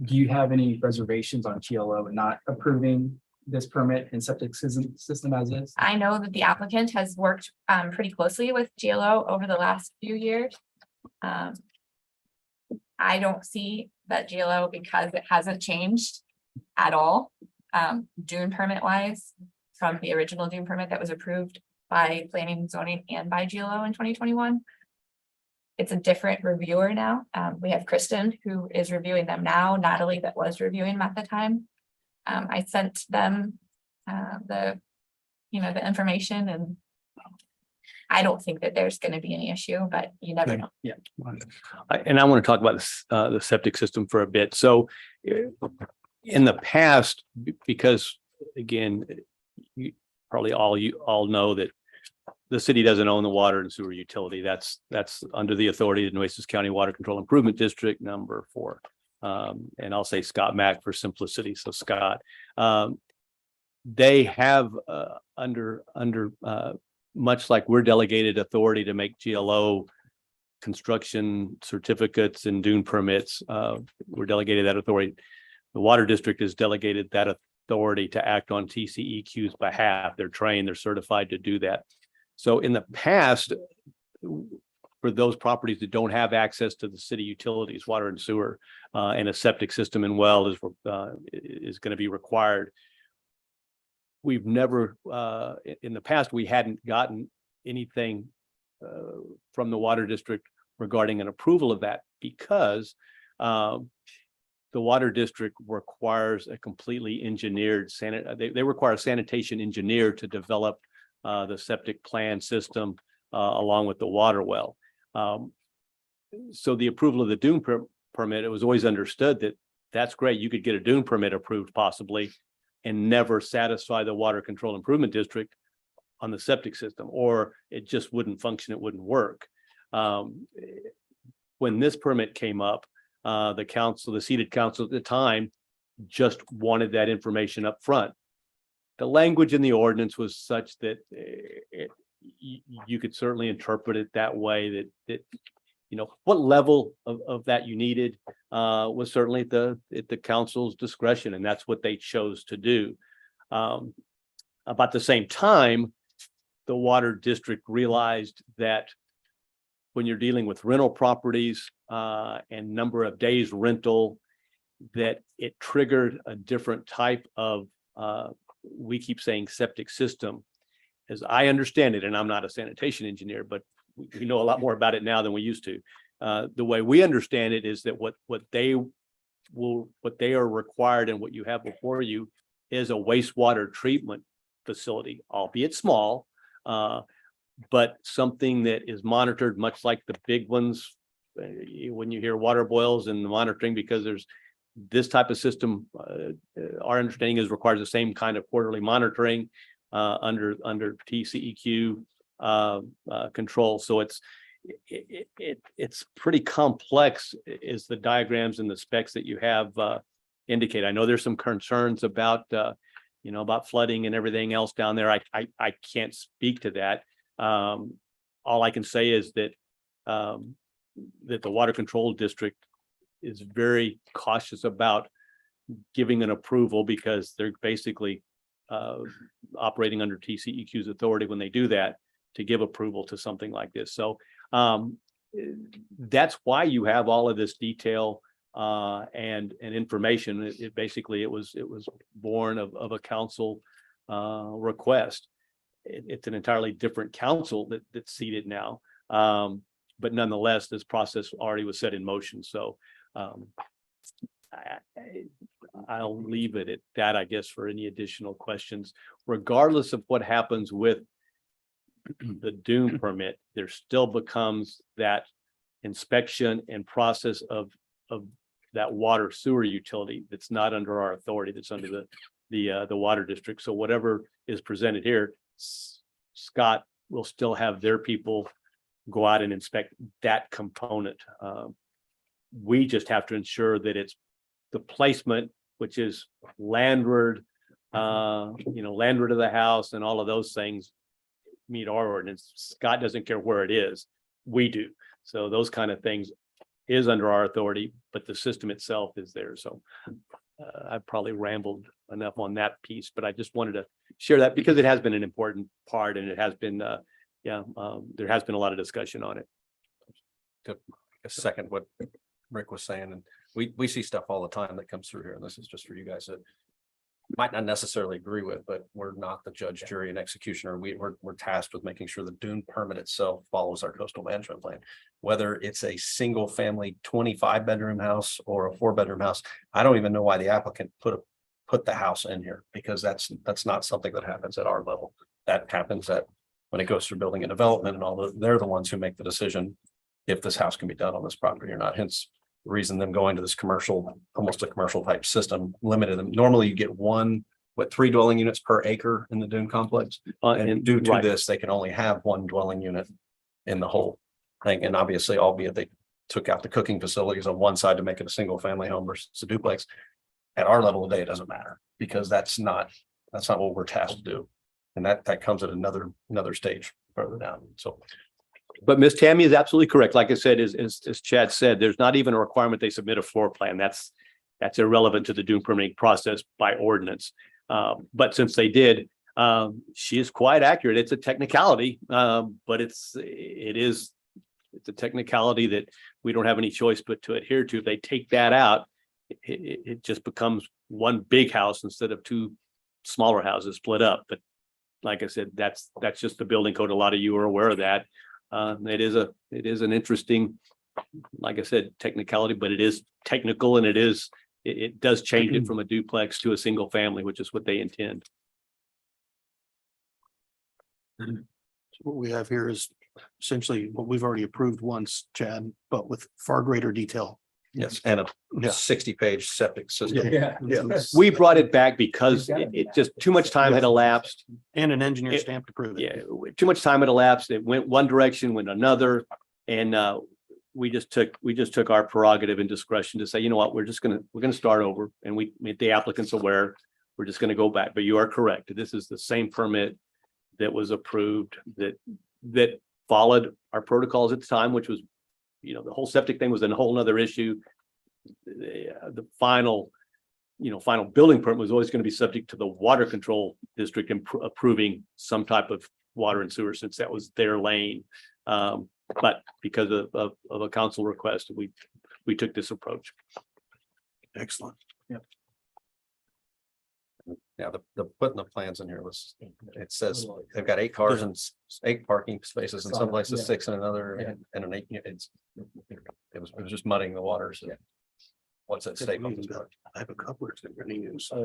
Do you have any reservations on GLO not approving this permit and septic system as is? I know that the applicant has worked pretty closely with GLO over the last few years. I don't see that GLO, because it hasn't changed at all, dune permit wise, from the original dune permit that was approved by planning and zoning and by GLO in 2021. It's a different reviewer now. We have Kristen who is reviewing them now, Natalie that was reviewing them at the time. I sent them the information, and I don't think that there's going to be any issue, but you never know. Yeah. And I want to talk about this, the septic system for a bit. So in the past, because again, you all know that the city doesn't own the water and sewer utility. That's under the authority of the Nueces County Water Control Improvement District number 4. And I'll say Scott Mack for simplicity. So Scott, they have under much like we're delegated authority to make GLO construction certificates and dune permits. We're delegated that authority. The water district is delegated that authority to act on TCEQ's behalf. They're trained, they're certified to do that. So in the past, for those properties that don't have access to the city utilities, water and sewer, and a septic system and well is going to be required. We've never, in the past, we hadn't gotten anything from the water district regarding an approval of that because the water district requires a completely engineered they require a sanitation engineer to develop the septic plan system along with the water well. So the approval of the dune permit, it was always understood that that's great. You could get a dune permit approved possibly and never satisfy the water control improvement district on the septic system, or it just wouldn't function. It wouldn't work. When this permit came up, the seated council at the time just wanted that information up front. The language in the ordinance was such that you could certainly interpret it that way, that what level of that you needed was certainly at the council's discretion, and that's what they chose to do. About the same time, the water district realized that when you're dealing with rental properties and number of days rental, that it triggered a different type of, we keep saying septic system. As I understand it, and I'm not a sanitation engineer, but we know a lot more about it now than we used to. The way we understand it is that what they are required and what you have before you is a wastewater treatment facility, albeit small, but something that is monitored much like the big ones. When you hear water boils and the monitoring, because there's this type of system, our understanding is requires the same kind of quarterly monitoring under TCEQ control. So it's pretty complex, is the diagrams and the specs that you have indicate. I know there's some concerns about about flooding and everything else down there. I can't speak to that. All I can say is that that the water control district is very cautious about giving an approval, because they're basically operating under TCEQ's authority when they do that, to give approval to something like this. So that's why you have all of this detail and information. It basically, it was born of a council request. It's an entirely different council that's seated now. But nonetheless, this process already was set in motion. So I'll leave it at that, I guess, for any additional questions. Regardless of what happens with the dune permit, there still becomes that inspection and process of that water sewer utility that's not under our authority, that's under the water district. So whatever is presented here, Scott will still have their people go out and inspect that component. We just have to ensure that it's the placement, which is landward, landward of the house and all of those things meet our ordinance. Scott doesn't care where it is. We do. So those kind of things is under our authority, but the system itself is there. So I've probably rambled enough on that piece, but I just wanted to share that because it has been an important part and it has been, there has been a lot of discussion on it. To second what Rick was saying, and we see stuff all the time that comes through here, and this is just for you guys that might not necessarily agree with, but we're not the judge, jury, and executioner. We're tasked with making sure the dune permit itself follows our coastal management plan. Whether it's a single family 25-bedroom house or a 4-bedroom house, I don't even know why the applicant put the house in here, because that's not something that happens at our level. That happens when it goes through building and development, and they're the ones who make the decision if this house can be done on this property or not. Hence the reason them going to this commercial, almost a commercial type system, limited them. Normally you get 3 dwelling units per acre in the dune complex. And due to right. this, they can only have 1 dwelling unit in the whole thing. And obviously, albeit they took out the cooking facilities on one side to make it a single family home versus a duplex. At our level today, it doesn't matter, because that's not what we're tasked to do. And that comes at another stage further down. So But Ms. Tammy is absolutely correct. Like I said, as Chad said, there's not even a requirement they submit a floor plan. That's irrelevant to the dune permitting process by ordinance. But since they did, she is quite accurate. It's a technicality, but it's a technicality that we don't have any choice but to adhere to. If they take that out, it just becomes one big house instead of 2 smaller houses split up. But like I said, that's just the building code. A lot of you are aware of that. It is an interesting, like I said, technicality, but it is technical, and it does change it from a duplex to a single family, which is what they intend. What we have here is essentially what we've already approved once, Chad, but with far greater detail. yes, and a Yeah. 60-page septic system. Yeah. We brought it back because it just too much time had elapsed. And an engineer stamp to prove it. Yeah, too much time had elapsed. It went one direction, went another, and we just took our prerogative and discretion to say, you know what, we're gonna start over, and we made the applicants aware. We're just gonna go back. But you are correct. This is the same permit that was approved that followed our protocols at the time, which was, the whole septic thing was a whole nother issue. The final building permit was always going to be subject to the water control district approving some type of water and sewer, since that was their lane. But because of a council request, we took this approach. Excellent. Yeah, the putting the plans in here it says they've got 8 cars and 8 parking spaces in some places, 6 in another, and an 8. It was just muddying the waters. What's that statement? I have a couple of different use. I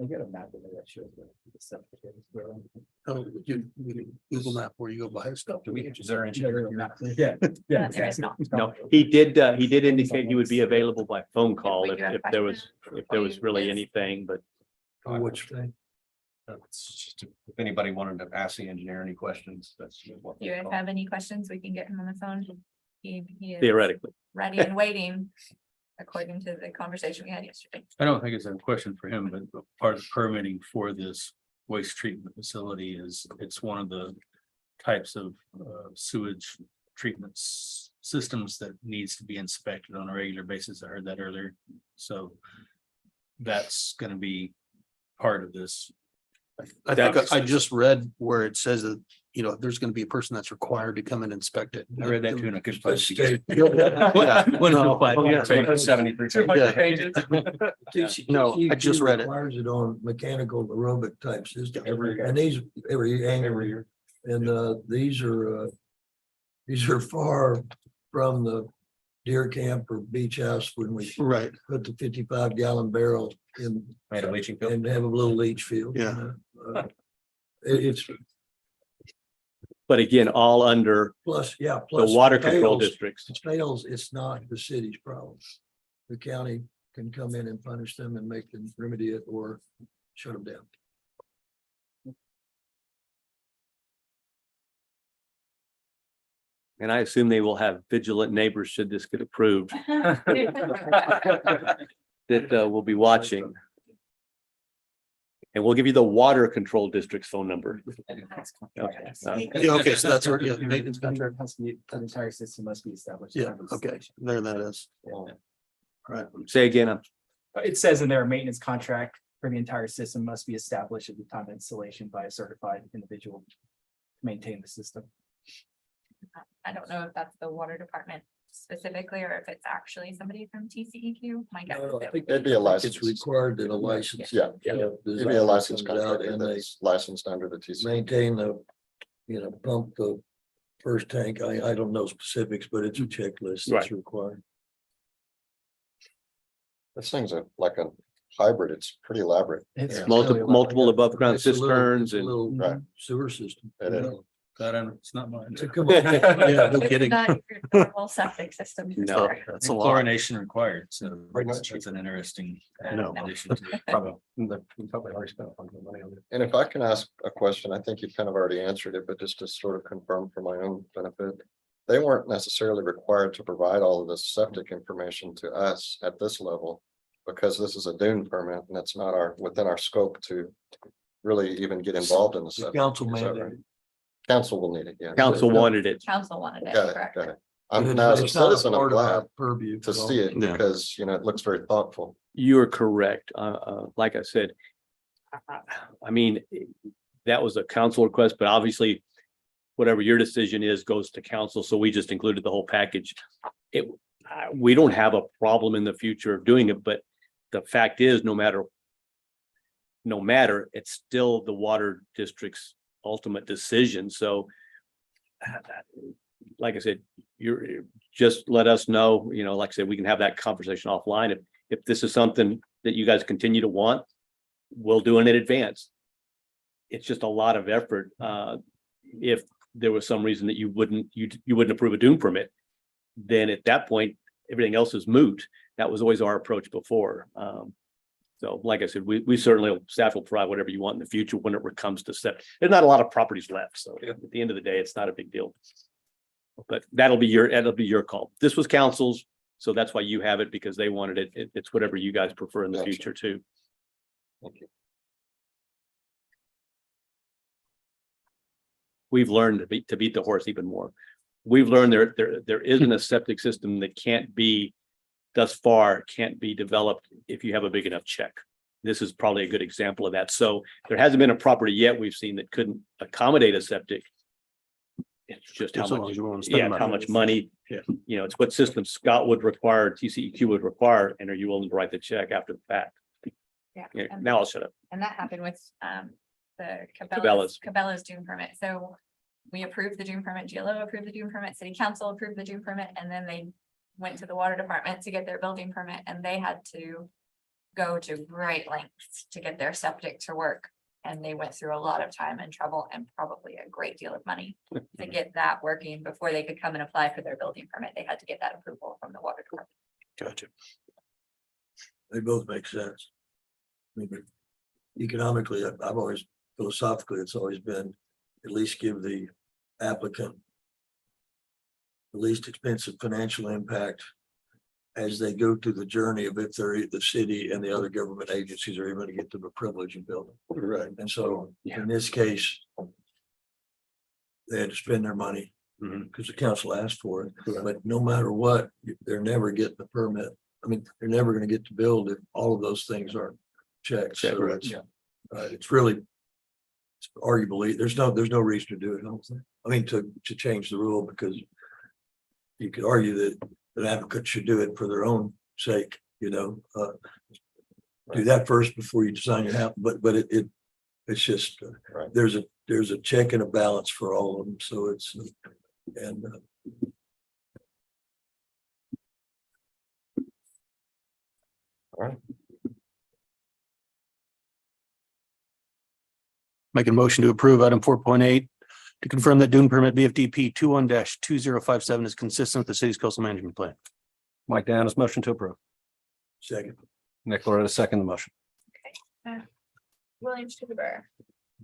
get a map in there that shows the septic is where. Oh, you Google map where you go buy stuff. Is there an engineer? Yeah. There is not. No, he did indicate he would be available by phone call we do have if there was really anything, but Which thing? If anybody wanted to ask the engineer any questions, that's what. Do you guys have any questions? We can get him on the phone. He is theoretically. ready and waiting, according to the conversation we had yesterday. I don't think it's a question for him, but part of the permitting for this waste treatment facility is it's one of the types of sewage treatment systems that needs to be inspected on a regular basis. I heard that earlier. So that's going to be part of this. I think I just read where it says that you know, there's gonna be a person that's required to come and inspect it. I read that too and I couldn't find it. Yeah. 73. No, I just read it. Requires it on mechanical aerobic type system. And these every year. And these are far from the deer camp or beach house when we Right, put the 55-gallon barrel in Made a leaching field. and have a little leach field. Yeah. It's But again, all under plus, yeah. the plus water control fails. districts. It fails, it's not the city's problem. The county can come in and punish them and make them remedy it or shut them down. And I assume they will have vigilant neighbors should this get approved that will be watching. And we'll give you the water control district's phone number. Okay. yeah, okay, so that's where, yeah, maintenance Contract contract, has to be, the entire system must be established. yeah, okay, there that is. Right, Say again, It says in there, a maintenance contract for the entire system must be established at the time of installation by a certified individual. To maintain the system. I don't know if that's the water department specifically, or if it's actually somebody from TCEQ. My guess is I it think It'd be a license. it's required that a license. Yeah, it'd be a licensed comes out contractor and they that's licensed under the TC. maintain the, pump the first tank. I don't know specifics, but it's a checklist that's required. This thing's like a hybrid. It's pretty elaborate. It's Yeah. multiple above ground It's a little- cisterns it's a and little Right. Sewer system. It is. It's not mine. So come on. yeah, no It's kidding. not your normal septic system. for No. sure. That's a lot. Chlorination required, so it's an interesting No. addition to it. Probably already spent a bunch of money on it. And if I can ask a question, I think you've kind of already answered it, but just to sort of confirm for my own benefit. They weren't necessarily required to provide all of this septic information to us at this level. Because this is a dune permit and it's not within our scope to really even get involved in the The septic. council Is that mandated. right? Council will need it, yeah. council wanted it. Council wanted it, Got it, correct? got it. But I'm it's- now as a it's not citizen, I'm part of our glad Purview. to see it Yeah. because, it looks very thoughtful. You're correct. Like I said. I mean, that was a council request, but obviously. Whatever your decision is goes to council, so we just included the whole package. We don't have a problem in the future of doing it, but the fact is, no matter, it's still the water district's ultimate decision, so. Like I said, you're, just let us know, like I said, we can have that conversation offline. If this is something that you guys continue to want, we'll do it in advance. It's just a lot of effort. If there was some reason that you wouldn't approve a dune permit, then at that point, everything else is moot. That was always our approach before. So like I said, we certainly, staff will provide whatever you want in the future when it comes to septic. There's not a lot of properties left, so at the end of the day, it's not a big deal. But that'll be your call. This was council's, so that's why you have it, because they wanted it. It's whatever you guys prefer in the Gotcha. future too. Thank you. We've learned to beat the horse even more. We've learned there isn't a septic system that can't be developed if you have a big enough check. This is probably a good example of that. So there hasn't been a property yet we've seen that couldn't accommodate a septic. It's just how As long much, as you want to spend yeah, money. how much money, Yeah. It's what system Scott would require, TCEQ would require, and are you willing to write the check after the fact? Yeah. Yeah, And- now I'll shut up. And that happened with the Cabela's. Cabela's dune permit. So we approved the dune permit, GLO approved the dune permit, city council approved the dune permit, and then they went to the water department to get their building permit, and they had to go to great lengths to get their septic to work. And they went through a lot of time and trouble and probably a great deal of money to get that working before they could come and apply for their building permit. They had to get that approval from the water department. Gotcha. They both make sense. I mean, economically, I've always, philosophically, it's always been at least give the applicant the least expensive financial impact as they go through the journey of if they're the city and the other government agencies are able to get to the privilege of building. Right. And so in this case, they had to spend their money because the council asked for it. But no matter what, they're never getting the permit. I mean, they're never going to get to build if all of those things aren't checked. So Check, right. it's really arguably, there's no reason to do it. I don't think. I mean, to change the rule, because you could argue that applicants should do it for their own sake, do that first before you design your house, but it's just, Right. there's a check and a balance for all of them, so it's, and Make a motion to approve item 4.8 to confirm that dune permit BFDP 21-2057 is consistent with the city's coastal management plan. Mike Dana's motion to approve. second, Nick Loretta, second the motion. William Stuber,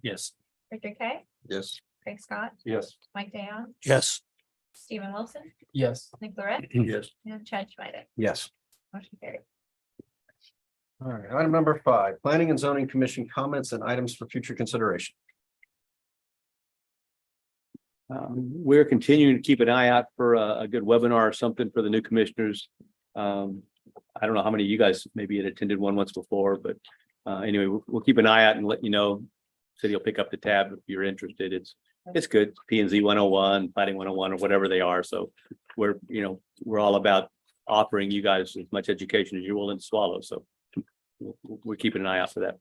Yes. Victor K, Yes. Craig Scott, Yes. Mike Dayon, Yes. Stephen Wilson, Yes. Nick Lorette, yes. and Chad Schmidt. Yes. Motion carried. All right, item number 5, Planning and Zoning Commission comments and items for future consideration. We're continuing to keep an eye out for a good webinar or something for the new commissioners. I don't know how many of you guys maybe had attended one once before, but anyway, we'll keep an eye out and let you know. City will pick up the tab if you're interested. It's good. P and Z 101, Planning 101, or whatever they are. So we're all about offering you guys as much education as you're willing to swallow. So we're keeping an eye out for that.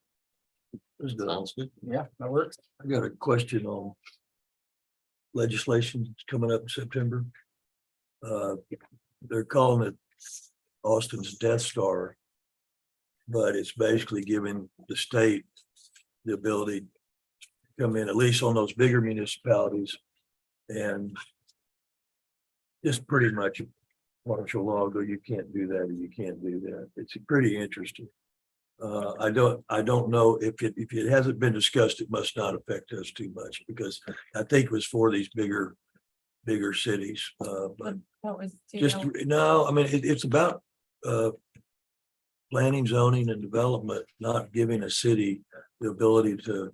Sounds good. Yeah, that works. I got a question on legislation that's coming up in September. They're calling it Austin's Death Star, but it's basically giving the state the ability to come in, at least on those bigger municipalities, and just pretty much martial law, go, you can't do that, or you can't do that. It's pretty interesting. I don't know if it hasn't been discussed, it must not affect us too much, because I think it was for these bigger cities, but What was? just, no, I mean, it's about planning, zoning and development, not giving a city the ability to,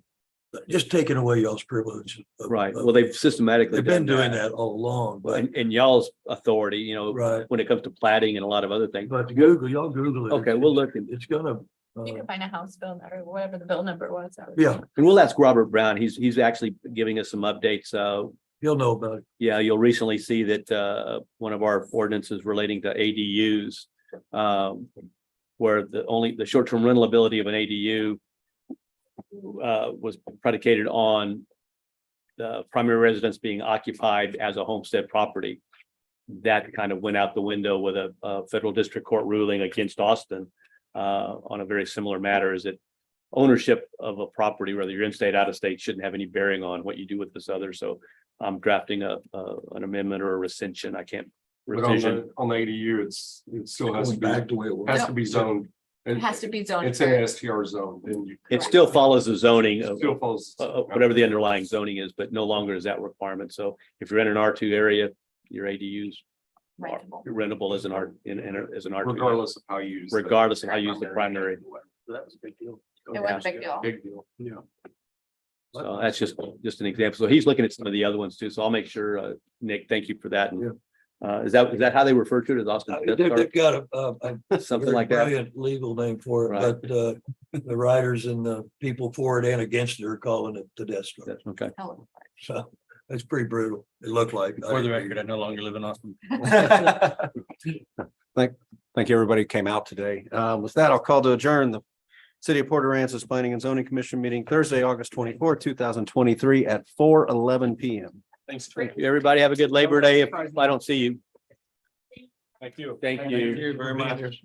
just taking away y'all's privilege. Right. Well, they've systematically. They've been done doing that. that all along, but, And y'all's authority, right, when it comes to plating and a lot of other things. but y'all Google it. Okay, we'll look. It's gonna, You can find a house bill or whatever the bill number was. yeah, And we'll ask Robert Brown. He's actually giving us some updates. he'll know about it. Yeah, you'll recently see that one of our ordinances relating to ADUs, where the short-term rental ability of an ADU was predicated on the primary residence being occupied as a homestead property. That kind of went out the window with a federal district court ruling against Austin on a very similar matter, is that ownership of a property, whether you're in state, out of state, shouldn't have any bearing on what you do with this other. So I'm drafting an amendment or a rescission. I can't. But on Rescission. the ADU, it still has to Going be, back the way it was. has to be zoned. It has to be zoned. It's an STR zone, then you. It still follows the zoning of Still follows. whatever the underlying zoning is, but no longer is that requirement. So if you're in an R2 area, your ADUs are Rentable. rentable as an as an R2. Regardless of how you use. the Regardless of how you use the primary. That was a big deal. It was a big deal. Big deal. Yeah. So that's just an example. So he's looking at some of the other ones too. So I'll make sure, Nick, thank you for that. And is that how they refer to it, as Austin? They've got a Something very like that. brilliant legal name for it, Right. but the writers and the people for it and against it are calling it the Death Star. Okay. So it's pretty brutal. It looked like. For the record, I no longer live in Austin. Thank you, everybody who came out today. With that, I'll call to adjourn the City of Port Aransas Planning and Zoning Commission meeting Thursday, August 24, 2023 at 4:11 PM. Thanks. Everybody have a good Labor Day if I don't see you. Thank you. Thank you. Very much.